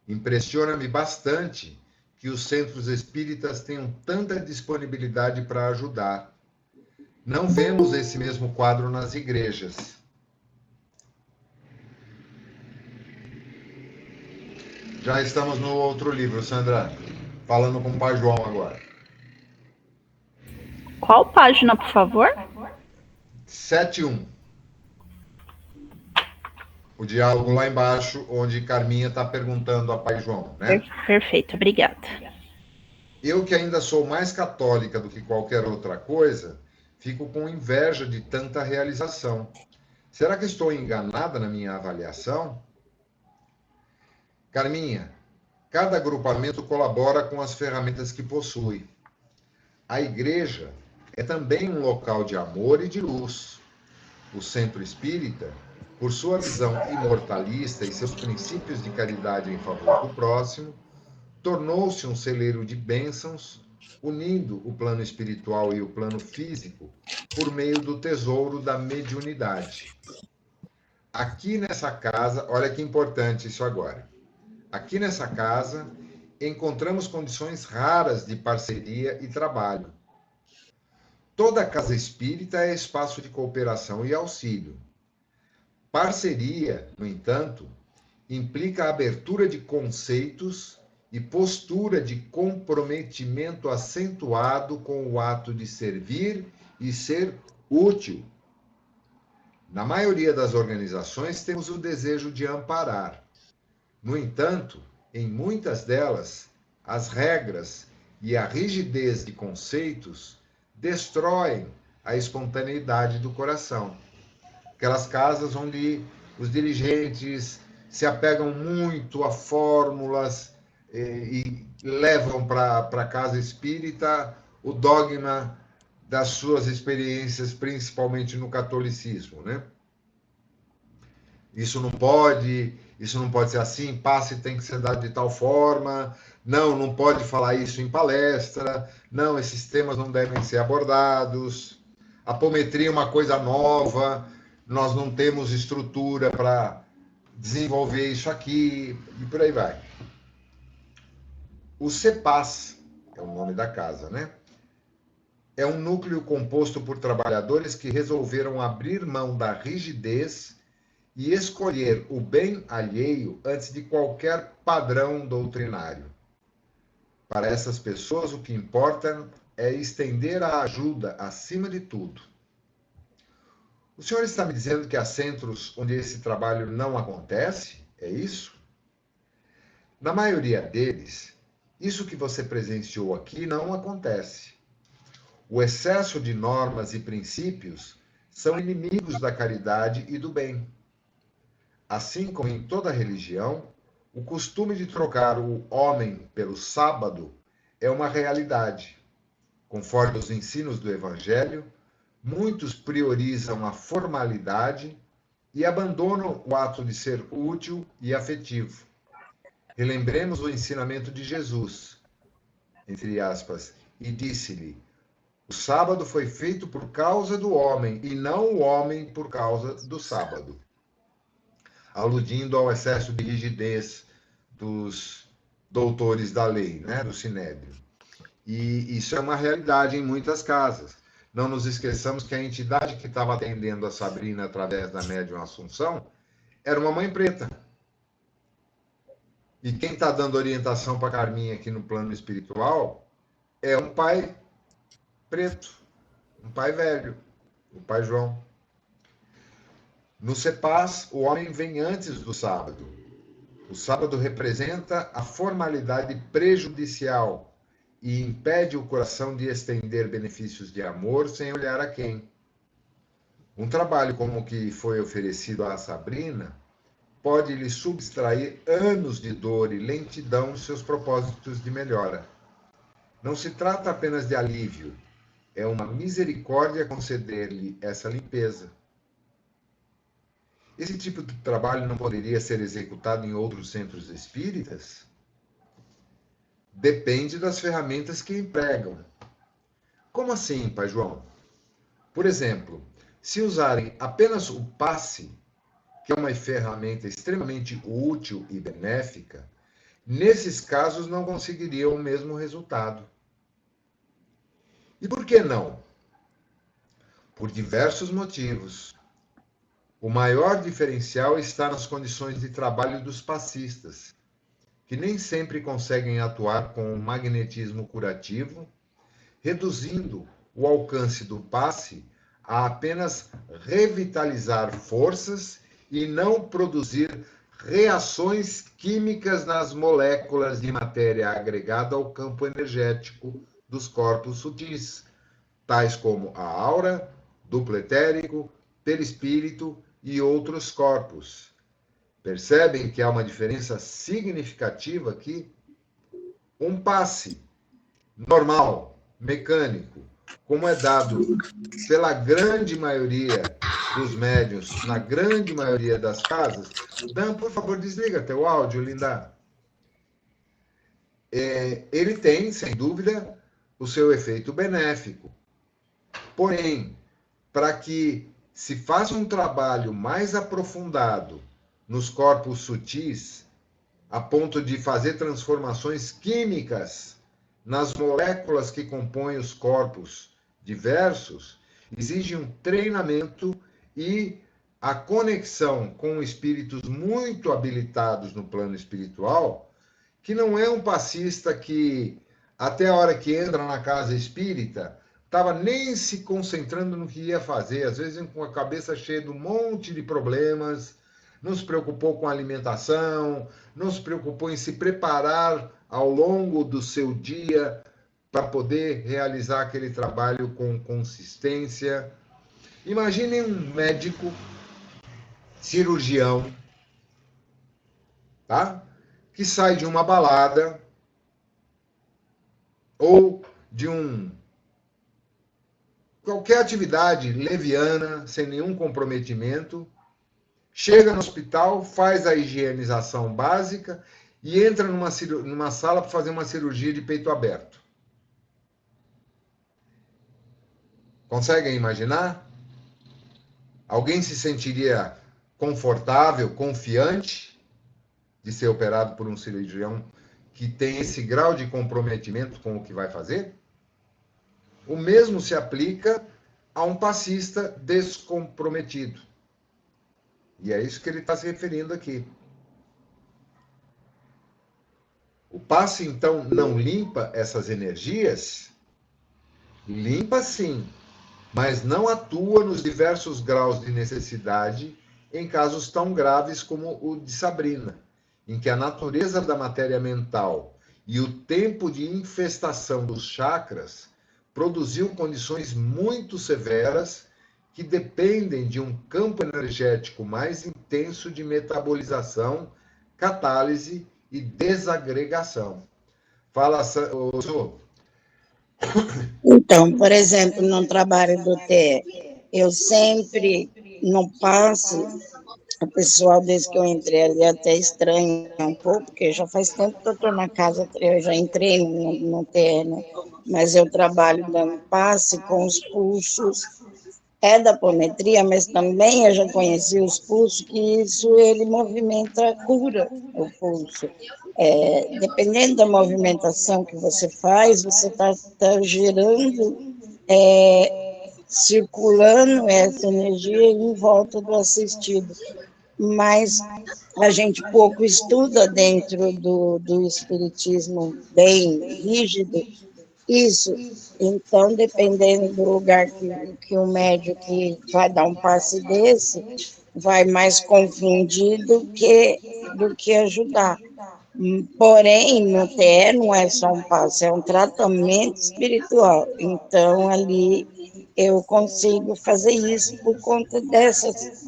[SPEAKER 1] Impressiona-me bastante que os centros espíritas tenham tanta disponibilidade para ajudar. Não vemos esse mesmo quadro nas igrejas. Já estamos no outro livro, Sandra, falando com o Pai João agora.
[SPEAKER 8] Qual página, por favor?
[SPEAKER 1] 7.1. O diálogo lá embaixo, onde Carminha está perguntando a Pai João, né?
[SPEAKER 8] Perfeito, obrigada.
[SPEAKER 1] Eu, que ainda sou mais católica do que qualquer outra coisa, fico com inveja de tanta realização. Será que estou enganada na minha avaliação? Carminha, cada agrupamento colabora com as ferramentas que possui. A igreja é também um local de amor e de luz. O centro espírita, por sua visão imortalista e seus princípios de caridade em favor do próximo, tornou-se um celeiro de bênçãos, unindo o plano espiritual e o plano físico por meio do tesouro da mediunidade. Aqui nessa casa, olha que importante isso agora. Aqui nessa casa, encontramos condições raras de parceria e trabalho. Toda casa espírita é espaço de cooperação e auxílio. Parceria, no entanto, implica a abertura de conceitos e postura de comprometimento acentuado com o ato de servir e ser útil. Na maioria das organizações, temos o desejo de amparar. No entanto, em muitas delas, as regras e a rigidez de conceitos destroem a espontaneidade do coração. Aquelas casas onde os dirigentes se apegam muito a fórmulas e levam para a casa espírita o dogma das suas experiências, principalmente no catolicismo, né? Isso não pode ser assim, passe tem que ser dado de tal forma, não pode falar isso em palestra, não, esses temas não devem ser abordados, a apometria é uma coisa nova, nós não temos estrutura para desenvolver isso aqui, e por aí vai. O CEPAS, é o nome da casa, né? É um núcleo composto por trabalhadores que resolveram abrir mão da rigidez e escolher o bem alheio antes de qualquer padrão doutrinário. Para essas pessoas, o que importa é estender a ajuda acima de tudo. O senhor está me dizendo que há centros onde esse trabalho não acontece? É isso? Na maioria deles, isso que você presenciou aqui não acontece. O excesso de normas e princípios são inimigos da caridade e do bem. Assim como em toda religião, o costume de trocar o homem pelo sábado é uma realidade. Conforme os ensinos do Evangelho, muitos priorizam a formalidade e abandonam o ato de ser útil e afetivo. Relembremos o ensinamento de Jesus, entre aspas, e disse-lhe: o sábado foi feito por causa do homem, e não o homem por causa do sábado. Aludindo ao excesso de rigidez dos doutores da lei, né, do Sinédrio. E isso é uma realidade em muitas casas. Não nos esqueçamos que a entidade que estava atendendo a Sabrina através da médium Assunção era uma mãe preta. E quem está dando orientação para a Carminha aqui no plano espiritual é um pai preto, um pai velho, o pai João. No CEPAS, o homem vem antes do sábado. O sábado representa a formalidade prejudicial e impede o coração de estender benefícios de amor sem olhar a quem. Um trabalho como o que foi oferecido à Sabrina pode lhe subtrair anos de dor e lentidão nos seus propósitos de melhora. Não se trata apenas de alívio, é uma misericórdia conceder-lhe essa limpeza. Esse tipo de trabalho não poderia ser executado em outros centros espíritas? Depende das ferramentas que empregam. Como assim, Pai João? Por exemplo, se usarem apenas o passe, que é uma ferramenta extremamente útil e benéfica, nesses casos não conseguiriam o mesmo resultado. E por que não? Por diversos motivos. O maior diferencial está nas condições de trabalho dos passistas, que nem sempre conseguem atuar com o magnetismo curativo, reduzindo o alcance do passe a apenas revitalizar forças e não produzir reações químicas nas moléculas de matéria agregada ao campo energético dos corpos sutis, tais como a aura, duplo etérico, perispírito e outros corpos. Percebem que há uma diferença significativa aqui? Um passe normal, mecânico, como é dado pela grande maioria dos médiuns, na grande maioria das casas. Dan, por favor, desliga teu áudio, linda. Ele tem, sem dúvida, o seu efeito benéfico. Porém, para que se faça um trabalho mais aprofundado nos corpos sutis, a ponto de fazer transformações químicas nas moléculas que compõem os corpos diversos, exige um treinamento e a conexão com espíritos muito habilitados no plano espiritual, que não é um passista que, até a hora que entra na casa espírita, estava nem se concentrando no que ia fazer, às vezes com a cabeça cheia de um monte de problemas, não se preocupou com a alimentação, não se preocupou em se preparar ao longo do seu dia para poder realizar aquele trabalho com consistência. Imaginem um médico, cirurgião, tá? Que sai de uma balada ou de qualquer atividade leviana, sem nenhum comprometimento, chega no hospital, faz a higienização básica e entra numa sala para fazer uma cirurgia de peito aberto. Conseguem imaginar? Alguém se sentiria confortável, confiante de ser operado por um cirurgião que tem esse grau de comprometimento com o que vai fazer? O mesmo se aplica a um passista descomprometido. E é isso que ele está se referindo aqui. O passe, então, não limpa essas energias? Limpa sim, mas não atua nos diversos graus de necessidade em casos tão graves como o de Sabrina, em que a natureza da matéria mental e o tempo de infestação dos chakras produziu condições muito severas que dependem de um campo energético mais intenso de metabolização, catálise e desagregação. Fala, Su.
[SPEAKER 3] Então, por exemplo, no trabalho do TE, eu sempre não passo, o pessoal, desde que eu entrei ali, até estranha um pouco, porque já faz tempo que eu estou na casa, eu já entrei no TE, né? Mas eu trabalho dando passe com os pulsos, é da apometria, mas também eu já conheci os pulsos, que isso ele movimenta, cura o pulso. Dependendo da movimentação que você faz, você está gerando, circulando essa energia em volta do assistido. mas a gente pouco estuda dentro do espiritismo bem rígido isso. Então, dependendo do lugar que o médium que vai dar um passe desse, vai mais confundir do que ajudar. Porém, no TE não é só um passe, é um tratamento espiritual. Então, ali eu consigo fazer isso por conta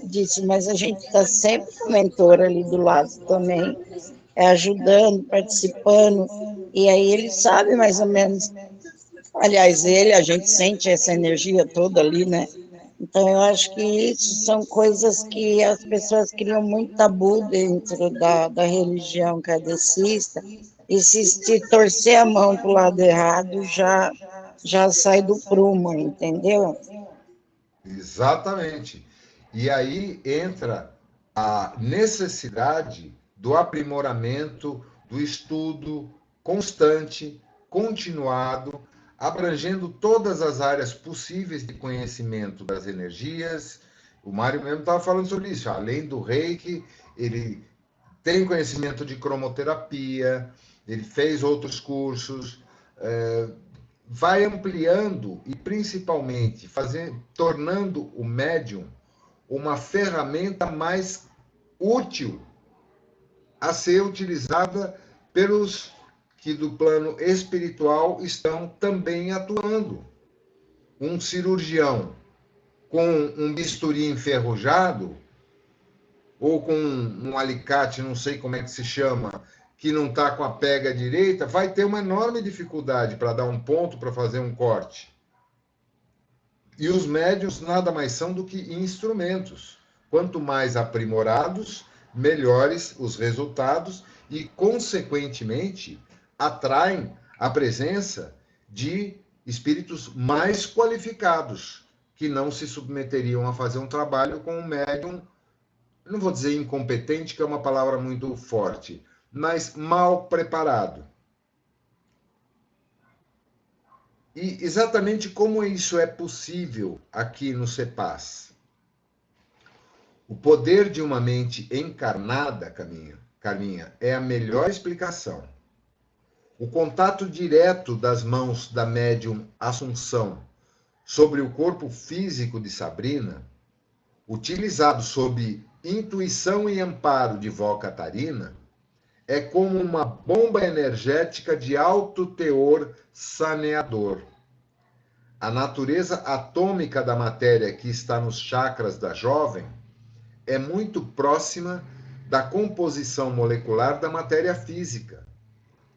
[SPEAKER 3] disso, mas a gente está sempre com o mentor ali do lado também, ajudando, participando, e aí ele sabe mais ou menos. Aliás, a gente sente essa energia toda ali, né? Então, eu acho que isso são coisas que as pessoas criam muito tabu dentro da religião kardecista, e se torcer a mão para o lado errado, já sai do prumo, entendeu?
[SPEAKER 1] Exatamente. E aí entra a necessidade do aprimoramento, do estudo constante, continuado, abrangendo todas as áreas possíveis de conhecimento das energias. O Mário mesmo estava falando sobre isso. Além do Reiki, ele tem conhecimento de cromoterapia, ele fez outros cursos, vai ampliando e principalmente tornando o médium uma ferramenta mais útil a ser utilizada pelos que do plano espiritual estão também atuando. Um cirurgião com um bisturi enferrujado ou com um alicate, não sei como é que se chama, que não está com a pega direita, vai ter uma enorme dificuldade para dar um ponto, para fazer um corte. E os médiuns nada mais são do que instrumentos. Quanto mais aprimorados, melhores os resultados e, consequentemente, atraem a presença de espíritos mais qualificados, que não se submeteriam a fazer um trabalho com um médium, não vou dizer incompetente, que é uma palavra muito forte, mas mal preparado. E exatamente como isso é possível aqui no CEPAS? O poder de uma mente encarnada, Carminha, é a melhor explicação. O contato direto das mãos da médium Assunção sobre o corpo físico de Sabrina, utilizado sob intuição e amparo de Vó Catarina, é como uma bomba energética de alto teor saneador. A natureza atômica da matéria que está nos chakras da jovem é muito próxima da composição molecular da matéria física.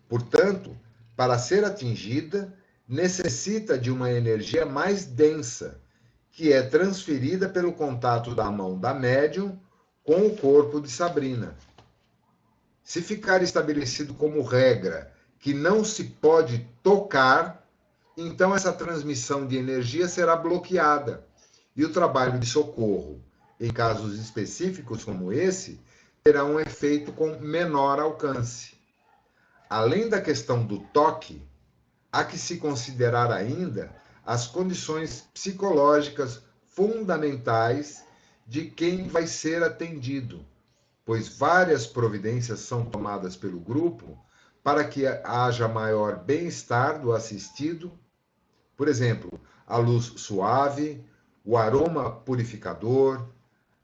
[SPEAKER 1] Portanto, para ser atingida, necessita de uma energia mais densa, que é transferida pelo contato da mão da médium com o corpo de Sabrina. Se ficar estabelecido como regra que não se pode tocar, então essa transmissão de energia será bloqueada e o trabalho de socorro, em casos específicos como esse, terá um efeito com menor alcance. Além da questão do toque, há que se considerar ainda as condições psicológicas fundamentais de quem vai ser atendido, pois várias providências são tomadas pelo grupo para que haja maior bem-estar do assistido. Por exemplo, a luz suave, o aroma purificador,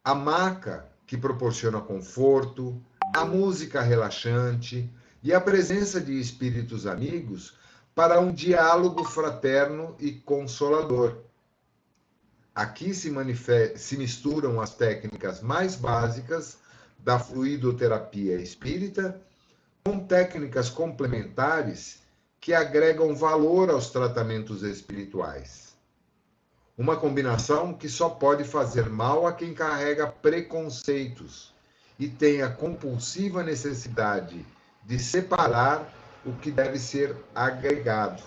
[SPEAKER 1] a maca que proporciona conforto, a música relaxante e a presença de espíritos amigos para um diálogo fraterno e consolador. Aqui se misturam as técnicas mais básicas da fluidoterapia espírita com técnicas complementares que agregam valor aos tratamentos espirituais. Uma combinação que só pode fazer mal a quem carrega preconceitos e tem a compulsiva necessidade de separar o que deve ser agregado.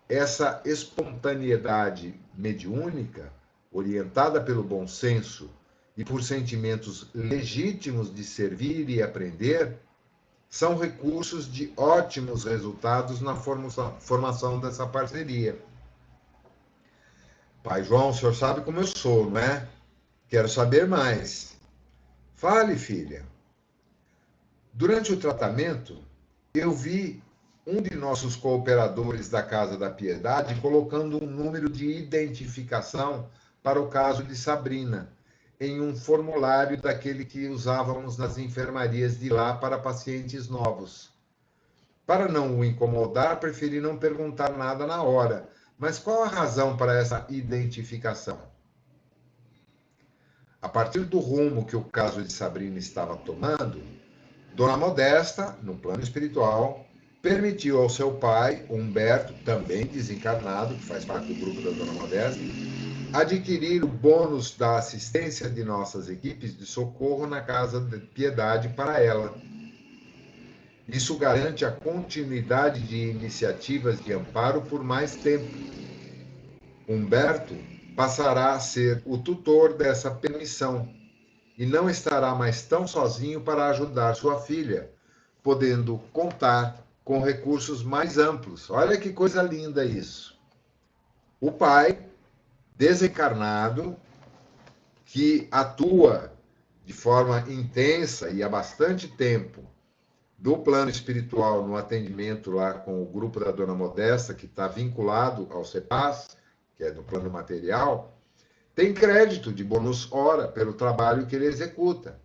[SPEAKER 1] Essa espontaneidade mediúnica, orientada pelo bom senso e por sentimentos legítimos de servir e aprender, são recursos de ótimos resultados na formação dessa parceria. Pai João, o senhor sabe como eu sou, não é? Quero saber mais. Fale, filha. Durante o tratamento, eu vi um de nossos cooperadores da Casa da Piedade colocando um número de identificação para o caso de Sabrina, em um formulário daquele que usávamos nas enfermarias de lá para pacientes novos. Para não o incomodar, preferi não perguntar nada na hora. Mas qual a razão para essa identificação? A partir do rumo que o caso de Sabrina estava tomando, Dona Modesta, no plano espiritual, permitiu ao seu pai, Humberto, também desencarnado, que faz parte do grupo da Dona Modesta, adquirir o bônus da assistência de nossas equipes de socorro na Casa de Piedade para ela. Isso garante a continuidade de iniciativas de amparo por mais tempo. Humberto passará a ser o tutor dessa permissão e não estará mais tão sozinho para ajudar sua filha, podendo contar com recursos mais amplos. Olha que coisa linda isso. O pai, desencarnado, que atua de forma intensa e há bastante tempo do plano espiritual no atendimento lá com o grupo da Dona Modesta, que está vinculado ao CEPAS, que é no plano material, tem crédito de bônus hora pelo trabalho que ele executa.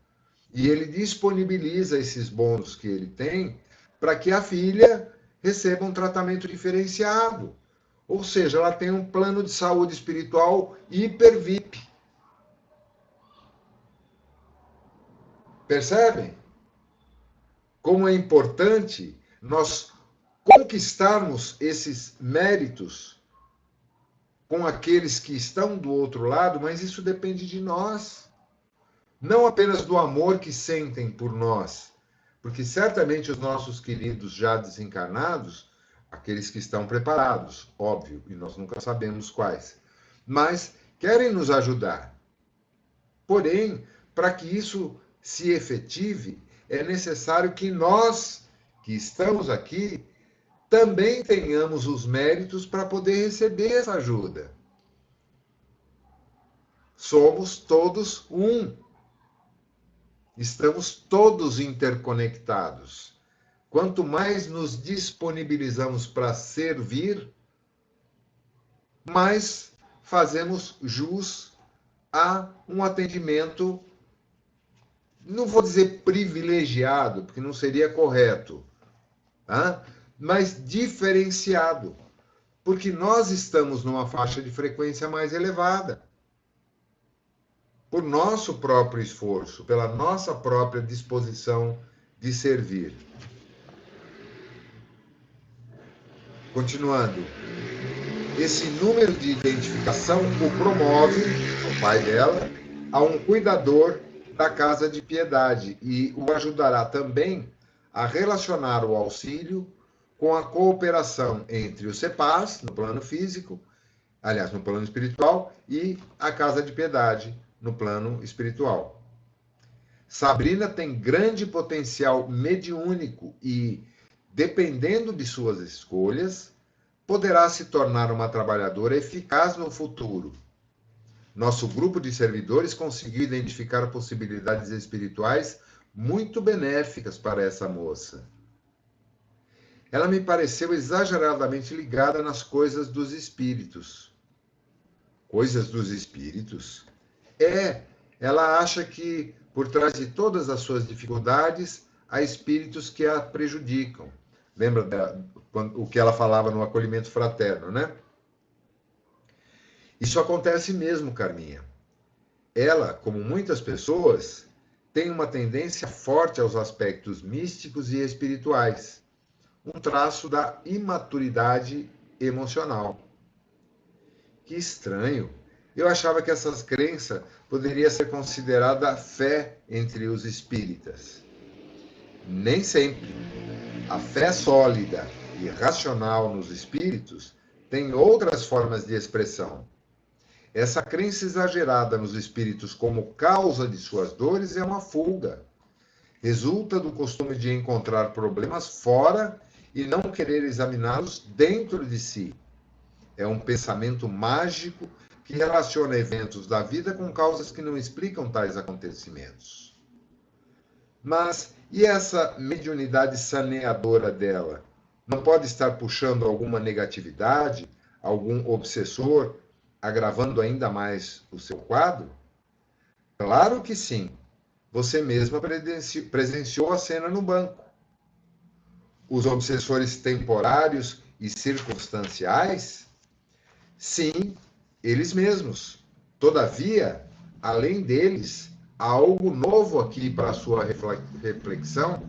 [SPEAKER 1] E ele disponibiliza esses bônus que ele tem para que a filha receba um tratamento diferenciado. Ou seja, ela tem um plano de saúde espiritual hiper VIP. Percebem? Como é importante nós conquistarmos esses méritos com aqueles que estão do outro lado, mas isso depende de nós. Não apenas do amor que sentem por nós, porque certamente os nossos queridos já desencarnados, aqueles que estão preparados, óbvio, e nós nunca sabemos quais, mas querem nos ajudar. Porém, para que isso se efetive, é necessário que nós, que estamos aqui, também tenhamos os méritos para poder receber essa ajuda. Somos todos um. Estamos todos interconectados. Quanto mais nos disponibilizamos para servir, mais fazemos jus a um atendimento, não vou dizer privilegiado, porque não seria correto, tá? Mas diferenciado, porque nós estamos numa faixa de frequência mais elevada. Por nosso próprio esforço, pela nossa própria disposição de servir. Continuando. Esse número de identificação o promove, o pai dela, a um cuidador da Casa de Piedade e o ajudará também a relacionar o auxílio com a cooperação entre o CEPAS, no plano físico, aliás, no plano espiritual, e a Casa de Piedade, no plano espiritual. Sabrina tem grande potencial mediúnico e, dependendo de suas escolhas, poderá se tornar uma trabalhadora eficaz no futuro. Nosso grupo de servidores conseguiu identificar possibilidades espirituais muito benéficas para essa moça. Ela me pareceu exageradamente ligada nas coisas dos espíritos. Coisas dos espíritos? Ela acha que, por trás de todas as suas dificuldades, há espíritos que a prejudicam. Lembra o que ela falava no acolhimento fraterno, né? Isso acontece mesmo, Carminha. Ela, como muitas pessoas, tem uma tendência forte aos aspectos místicos e espirituais, um traço da imaturidade emocional. Que estranho! Eu achava que essas crenças poderia ser considerada fé entre os espíritas. Nem sempre. A fé sólida e racional nos espíritos tem outras formas de expressão. Essa crença exagerada nos espíritos como causa de suas dores é uma fuga. Resulta do costume de encontrar problemas fora e não querer examiná-los dentro de si. É um pensamento mágico que relaciona eventos da vida com causas que não explicam tais acontecimentos. Mas e essa mediunidade saneadora dela? Não pode estar puxando alguma negatividade, algum obsessor, agravando ainda mais o seu quadro? Claro que sim. Você mesma presenciou a cena no banco. Os obsessores temporários e circunstanciais? Sim, eles mesmos. Todavia, além deles, há algo novo aqui para a sua reflexão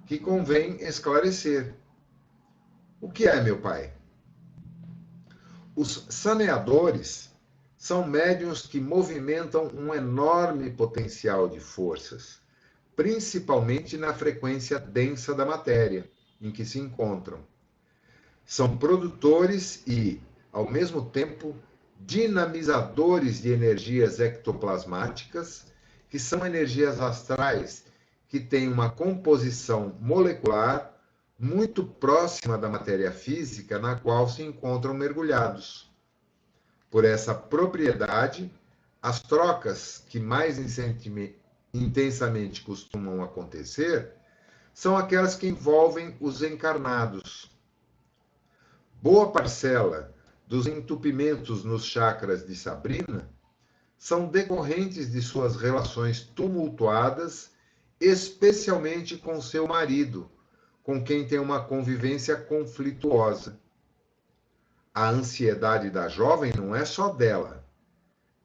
[SPEAKER 1] que convém esclarecer. O que é, meu pai? Os saneadores são médiuns que movimentam um enorme potencial de forças, principalmente na frequência densa da matéria em que se encontram. São produtores e, ao mesmo tempo, dinamizadores de energias ectoplasmáticas, que são energias astrais que têm uma composição molecular muito próxima da matéria física na qual se encontram mergulhados. Por essa propriedade, as trocas que mais intensamente costumam acontecer são aquelas que envolvem os encarnados. Boa parcela dos entupimentos nos chakras de Sabrina são decorrentes de suas relações tumultuadas, especialmente com seu marido, com quem tem uma convivência conflituosa. A ansiedade da jovem não é só dela.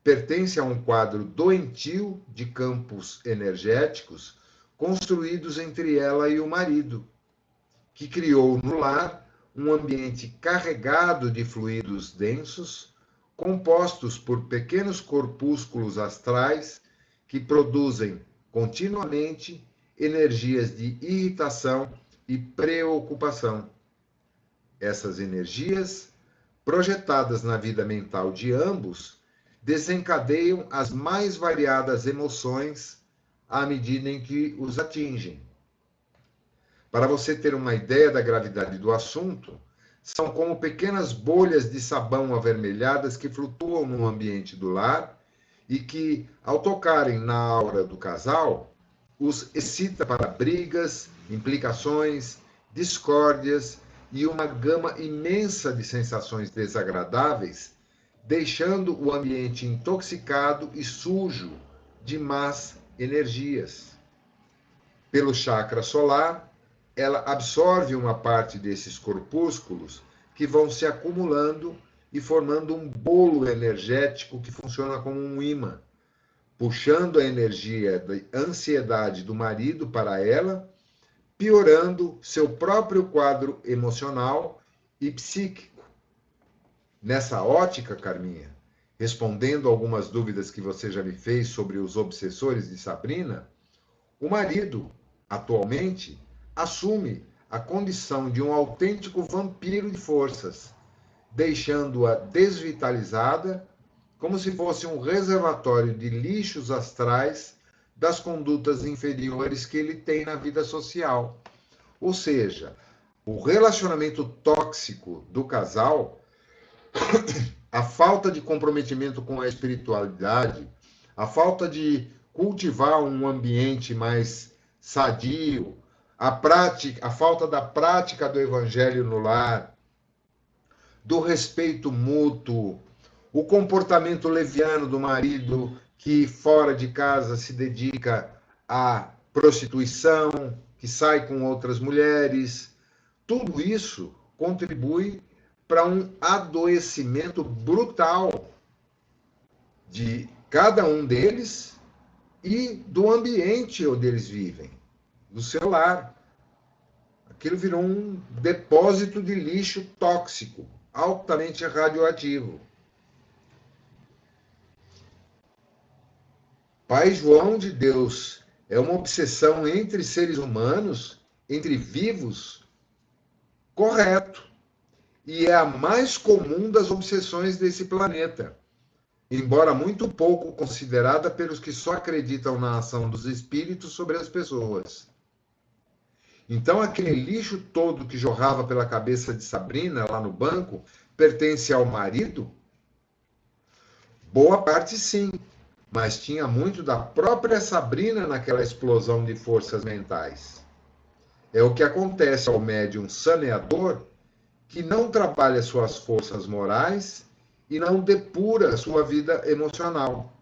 [SPEAKER 1] Pertence a um quadro doentio de campos energéticos construídos entre ela e o marido, que criou no lar um ambiente carregado de fluidos densos, compostos por pequenos corpúsculos astrais que produzem continuamente energias de irritação e preocupação. Essas energias, projetadas na vida mental de ambos, desencadeiam as mais variadas emoções à medida em que os atingem. Para você ter uma ideia da gravidade do assunto, são como pequenas bolhas de sabão avermelhadas que flutuam no ambiente do lar e que, ao tocarem na aura do casal, os excita para brigas, implicações, discórdias e uma gama imensa de sensações desagradáveis, deixando o ambiente intoxicado e sujo de más energias. Pelo chakra solar, ela absorve uma parte desses corpúsculos que vão se acumulando e formando um bolo energético que funciona como um imã, puxando a energia da ansiedade do marido para ela, piorando seu próprio quadro emocional e psíquico. Nessa ótica, Carminha, respondendo algumas dúvidas que você já me fez sobre os obsessores de Sabrina, o marido, atualmente, assume a condição de um autêntico vampiro de forças, deixando-a desvitalizada, como se fosse um reservatório de lixos astrais das condutas inferiores que ele tem na vida social. Ou seja, o relacionamento tóxico do casal, a falta de comprometimento com a espiritualidade, a falta de cultivar um ambiente mais sadio, a falta da prática do evangelho no lar, do respeito mútuo, o comportamento leviano do marido que fora de casa se dedica à prostituição, que sai com outras mulheres, tudo isso contribui para um adoecimento brutal de cada um deles e do ambiente onde eles vivem, do seu lar. Aquilo virou um depósito de lixo tóxico, altamente radioativo. Pai João de Deus é uma obsessão entre seres humanos, entre vivos? Correto. E é a mais comum das obsessões desse planeta, embora muito pouco considerada pelos que só acreditam na ação dos espíritos sobre as pessoas. Então, aquele lixo todo que jorrava pela cabeça de Sabrina lá no banco pertence ao marido? Boa parte sim, mas tinha muito da própria Sabrina naquela explosão de forças mentais. É o que acontece ao médium saneador que não trabalha suas forças morais e não depura sua vida emocional.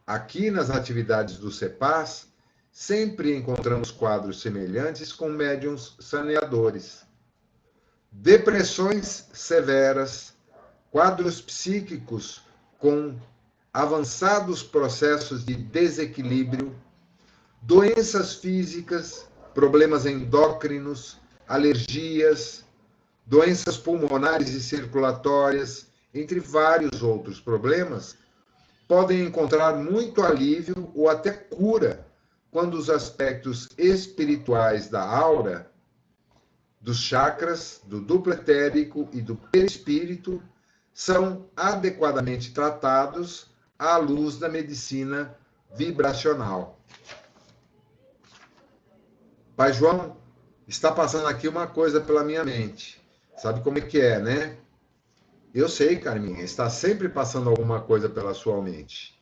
[SPEAKER 1] Aqui nas atividades do CEPAS, sempre encontramos quadros semelhantes com médiuns saneadores. Depressões severas, quadros psíquicos com avançados processos de desequilíbrio, doenças físicas, problemas endócrinos, alergias, doenças pulmonares e circulatórias, entre vários outros problemas, podem encontrar muito alívio ou até cura quando os aspectos espirituais da aura, dos chakras, do duplo etérico e do perispírito são adequadamente tratados à luz da medicina vibracional. Pai João, está passando aqui uma coisa pela minha mente. Sabe como é que é, né? Eu sei, Carminha, está sempre passando alguma coisa pela sua mente.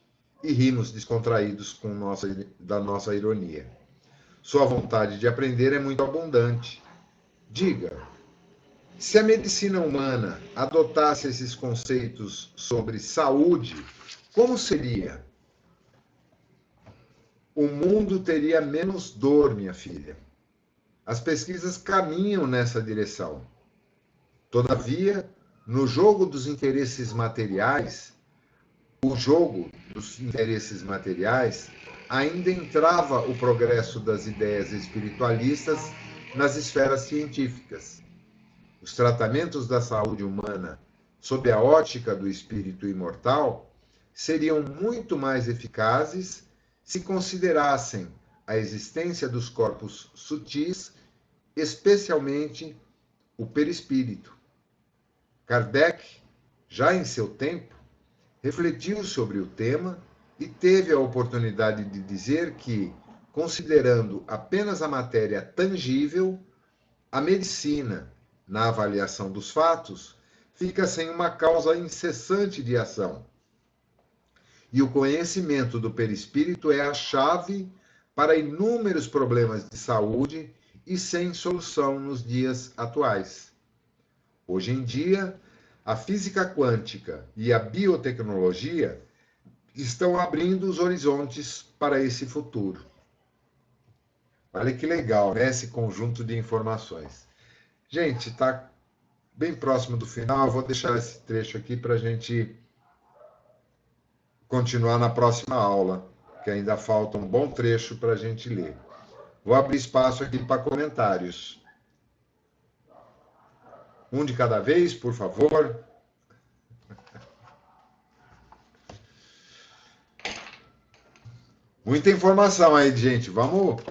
[SPEAKER 1] E rimos descontraídos da nossa ironia. Sua vontade de aprender é muito abundante. Diga, se a medicina humana adotasse esses conceitos sobre saúde, como seria? O mundo teria menos dor, minha filha. As pesquisas caminham nessa direção. Todavia, no jogo dos interesses materiais, ainda entrava o progresso das ideias espiritualistas nas esferas científicas. Os tratamentos da saúde humana, sob a ótica do espírito imortal, seriam muito mais eficazes se considerassem a existência dos corpos sutis, especialmente o perispírito. Kardec, já em seu tempo, refletiu sobre o tema e teve a oportunidade de dizer que, considerando apenas a matéria tangível, a medicina, na avaliação dos fatos, fica sem uma causa incessante de ação. E o conhecimento do perispírito é a chave para inúmeros problemas de saúde e sem solução nos dias atuais. Hoje em dia, a física quântica e a biotecnologia estão abrindo os horizontes para esse futuro. Olha que legal, né? Esse conjunto de informações. Gente, está bem próximo do final. Eu vou deixar esse trecho aqui para a gente continuar na próxima aula, que ainda falta um bom trecho para a gente ler. Vou abrir espaço aqui para comentários. Um de cada vez, por favor. Muita informação aí, gente. Vamos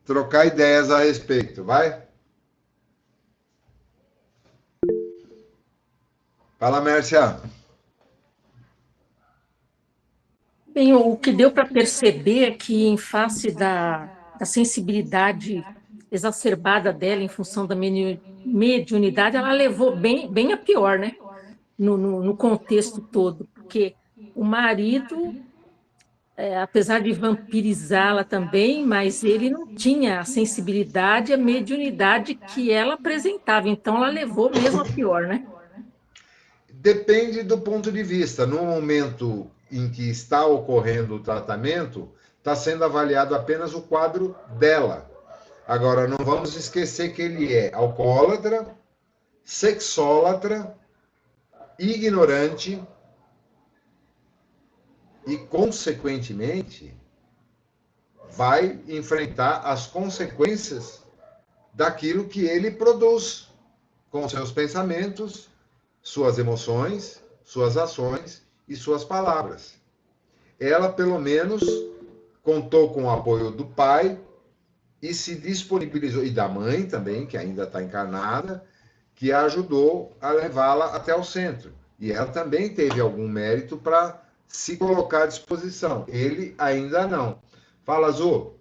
[SPEAKER 1] trocar ideias a respeito, vai? Fala, Mércia.
[SPEAKER 9] Bem, o que deu para perceber é que, em face da sensibilidade exacerbada dela em função da mediunidade, ela levou bem a pior, né? No contexto todo, porque o marido, apesar de vampirizá-la também, mas ele não tinha a sensibilidade e a mediunidade que ela apresentava, então ela levou mesmo a pior, né?
[SPEAKER 1] Depende do ponto de vista. No momento em que está ocorrendo o tratamento, está sendo avaliado apenas o quadro dela. Agora, não vamos esquecer que ele é alcoólatra, sexólatra, ignorante e, consequentemente, vai enfrentar as consequências daquilo que ele produz com seus pensamentos, suas emoções, suas ações e suas palavras. Ela, pelo menos, contou com o apoio do pai e se disponibilizou, e da mãe também, que ainda está encarnada, que a ajudou a levá-la até o centro. E ela também teve algum mérito para se colocar à disposição. Ele ainda não. Fala, Azul.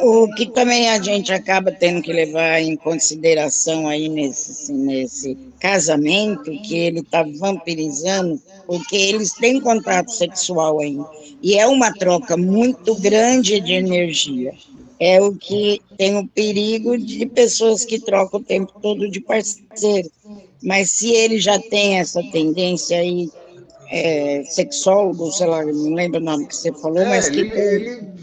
[SPEAKER 3] O que também a gente acaba tendo que levar em consideração aí nesse casamento, que ele está vampirizando, porque eles têm contato sexual ainda. E é uma troca muito grande de energia. É o que tem o perigo de pessoas que trocam o tempo todo de parceiro. Mas se ele já tem essa tendência aí, sexólogo, sei lá, não lembro o nome que você falou, mas que tem.
[SPEAKER 1] Ele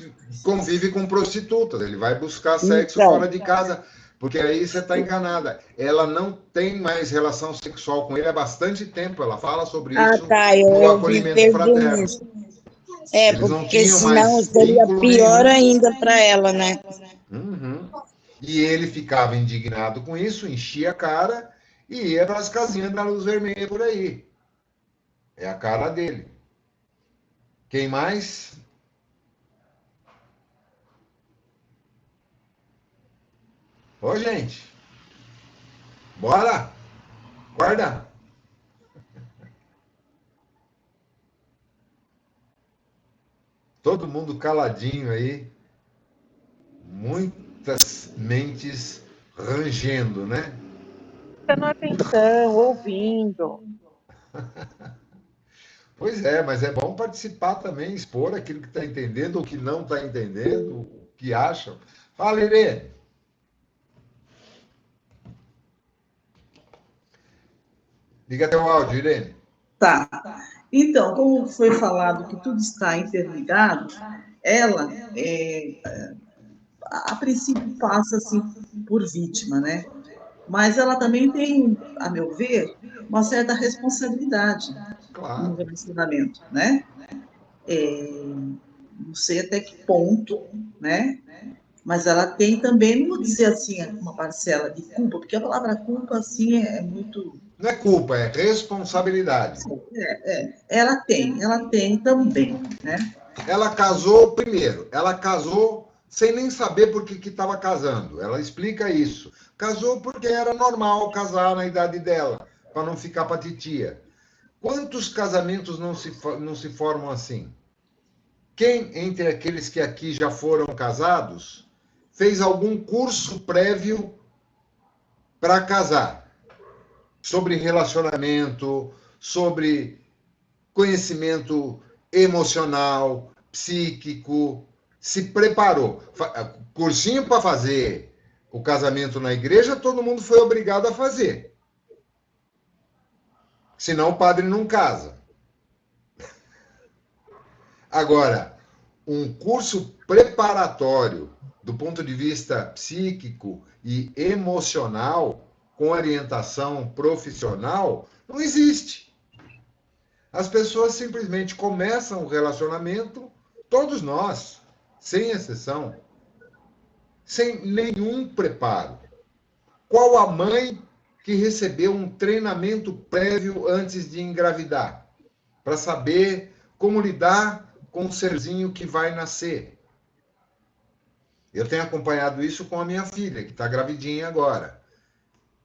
[SPEAKER 1] convive com prostitutas, ele vai buscar sexo
[SPEAKER 3] Então,
[SPEAKER 1] fora de casa, porque aí você está enganada. Ela não tem mais relação sexual com ele há bastante tempo, ela fala sobre isso
[SPEAKER 3] tá,
[SPEAKER 1] no
[SPEAKER 3] eu vi
[SPEAKER 1] acolhimento
[SPEAKER 3] perdi
[SPEAKER 1] fraterno.
[SPEAKER 3] nisso.
[SPEAKER 1] Eles não
[SPEAKER 3] Porque
[SPEAKER 1] tinham
[SPEAKER 3] senão
[SPEAKER 1] mais
[SPEAKER 3] seria
[SPEAKER 1] vínculo
[SPEAKER 3] pior
[SPEAKER 1] nenhum.
[SPEAKER 3] ainda para ela, né?
[SPEAKER 1] Uhum. E ele ficava indignado com isso, enchia a cara e ia para as casinhas da luz vermelha por aí. É a cara dele. Quem mais? Ô, gente. Bora! Guarda! Todo mundo caladinho aí. Muitas mentes rangendo, né?
[SPEAKER 10] Prestando atenção, ouvindo.
[SPEAKER 1] Pois é, mas é bom participar também, expor aquilo que está entendendo, ou que não está entendendo, o que acham. Fala, Irene. Liga teu áudio, Irene.
[SPEAKER 11] Tá. Então, como foi falado que tudo está interligado, ela, a princípio, passa assim por vítima, né? Mas ela também tem, a meu ver, uma certa responsabilidade no
[SPEAKER 1] Claro.
[SPEAKER 11] relacionamento, né? Não sei até que ponto, né? Mas ela tem também, não vou dizer assim, uma parcela de culpa, porque a palavra culpa, assim, é muito.
[SPEAKER 1] Não é culpa, é responsabilidade.
[SPEAKER 11] Ela tem também, né?
[SPEAKER 1] Ela casou primeiro, ela casou sem nem saber por que estava casando. Ela explica isso. Casou porque era normal casar na idade dela, para não ficar para titia. Quantos casamentos não se formam assim? Quem entre aqueles que aqui já foram casados fez algum curso prévio para casar? Sobre relacionamento, sobre conhecimento emocional, psíquico, se preparou. Cursinho para fazer o casamento na igreja, todo mundo foi obrigado a fazer. Senão o padre não casa. Agora, um curso preparatório do ponto de vista psíquico e emocional, com orientação profissional, não existe. As pessoas simplesmente começam o relacionamento, todos nós, sem exceção, sem nenhum preparo. Qual a mãe que recebeu um treinamento prévio antes de engravidar? Para saber como lidar com o serzinho que vai nascer. Eu tenho acompanhado isso com a minha filha, que está gravidinha agora.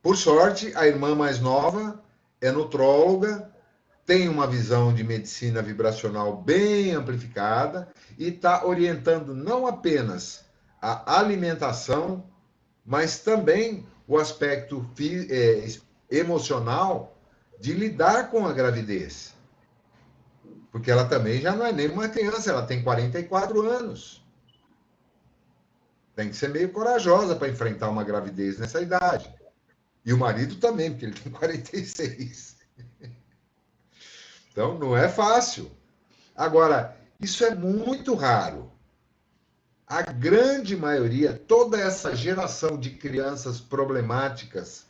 [SPEAKER 1] Por sorte, a irmã mais nova é nutróloga, tem uma visão de medicina vibracional bem amplificada e está orientando não apenas a alimentação, mas também o aspecto emocional de lidar com a gravidez. Porque ela também já não é nem uma criança, ela tem 44 anos. Tem que ser meio corajosa para enfrentar uma gravidez nessa idade. E o marido também, porque ele tem 46. Então, não é fácil. Agora, isso é muito raro. A grande maioria, toda essa geração de crianças problemáticas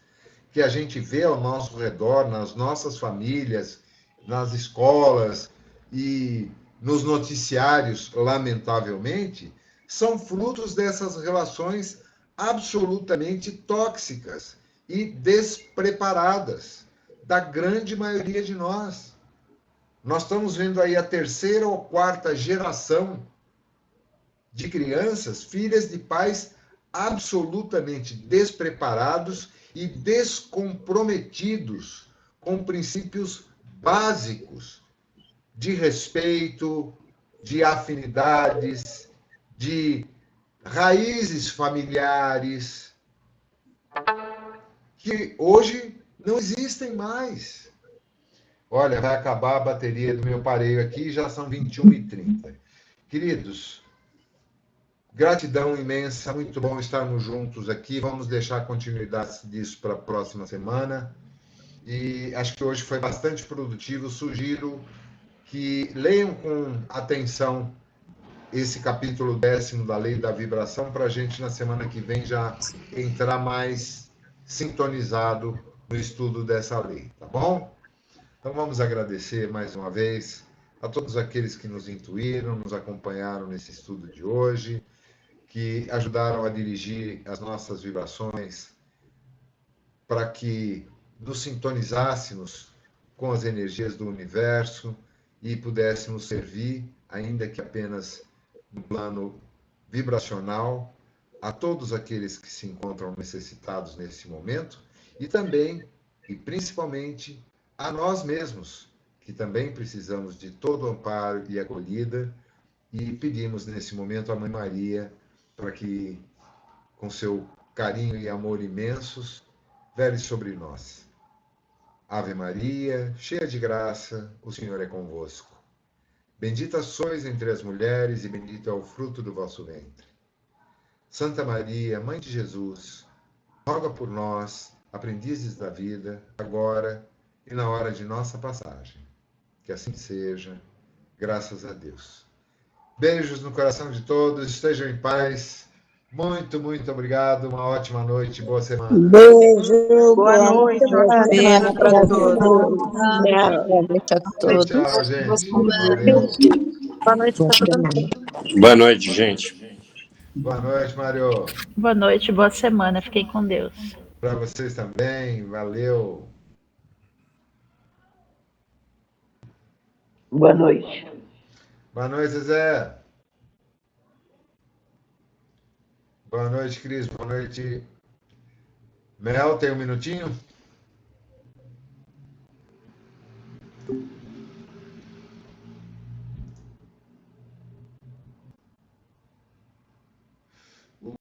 [SPEAKER 1] que a gente vê ao nosso redor, nas nossas famílias, nas escolas e nos noticiários, lamentavelmente, são frutos dessas relações absolutamente tóxicas e despreparadas da grande maioria de nós. Nós estamos vendo aí a terceira ou quarta geração de crianças, filhas de pais absolutamente despreparados e descomprometidos com princípios básicos de respeito, de afinidades, de raízes familiares que hoje não existem mais. Olha, vai acabar a bateria do meu aparelho aqui, já são 21h30. Queridos, gratidão imensa, muito bom estarmos juntos aqui. Vamos deixar continuidade disso para a próxima semana. E acho que hoje foi bastante produtivo. Sugiro que leiam com atenção esse capítulo 10º da Lei da Vibração, para a gente, na semana que vem, já entrar mais sintonizado no estudo dessa lei, tá bom? Então, vamos agradecer mais uma vez a todos aqueles que nos intuíram, nos acompanharam nesse estudo de hoje, que ajudaram a dirigir as nossas vibrações para que nos sintonizássemos com as energias do universo e pudéssemos servir, ainda que apenas no plano vibracional, a todos aqueles que se encontram necessitados nesse momento e também, e principalmente, a nós mesmos, que também precisamos de todo amparo e acolhida, e pedimos nesse momento à Mãe Maria para que, com seu carinho e amor imensos, vele sobre nós. Ave Maria, cheia de graça, o Senhor é convosco. Bendita sois entre as mulheres e bendito é o fruto do vosso ventre. Santa Maria, Mãe de Jesus, roga por nós, aprendizes da vida, agora e na hora de nossa passagem. Que assim seja, graças a Deus. Beijos no coração de todos, estejam em paz. Muito, muito obrigado. Uma ótima noite, boa semana.
[SPEAKER 3] Beijo,
[SPEAKER 10] Boa noite, ótima
[SPEAKER 7] Beijo
[SPEAKER 10] semana
[SPEAKER 7] para
[SPEAKER 10] para
[SPEAKER 7] todos.
[SPEAKER 10] todos.
[SPEAKER 6] Boa noite a todos.
[SPEAKER 1] Tchau, gente. Valeu.
[SPEAKER 6] Boa noite para todo mundo.
[SPEAKER 4] Boa noite, gente.
[SPEAKER 1] Boa noite, Mário.
[SPEAKER 8] Boa noite, boa semana. Fiquem com Deus.
[SPEAKER 1] Para vocês também. Valeu.
[SPEAKER 10] Boa noite.
[SPEAKER 1] Boa noite, Zezé. Boa noite, Cris. Boa noite. Mel, tem um minutinho?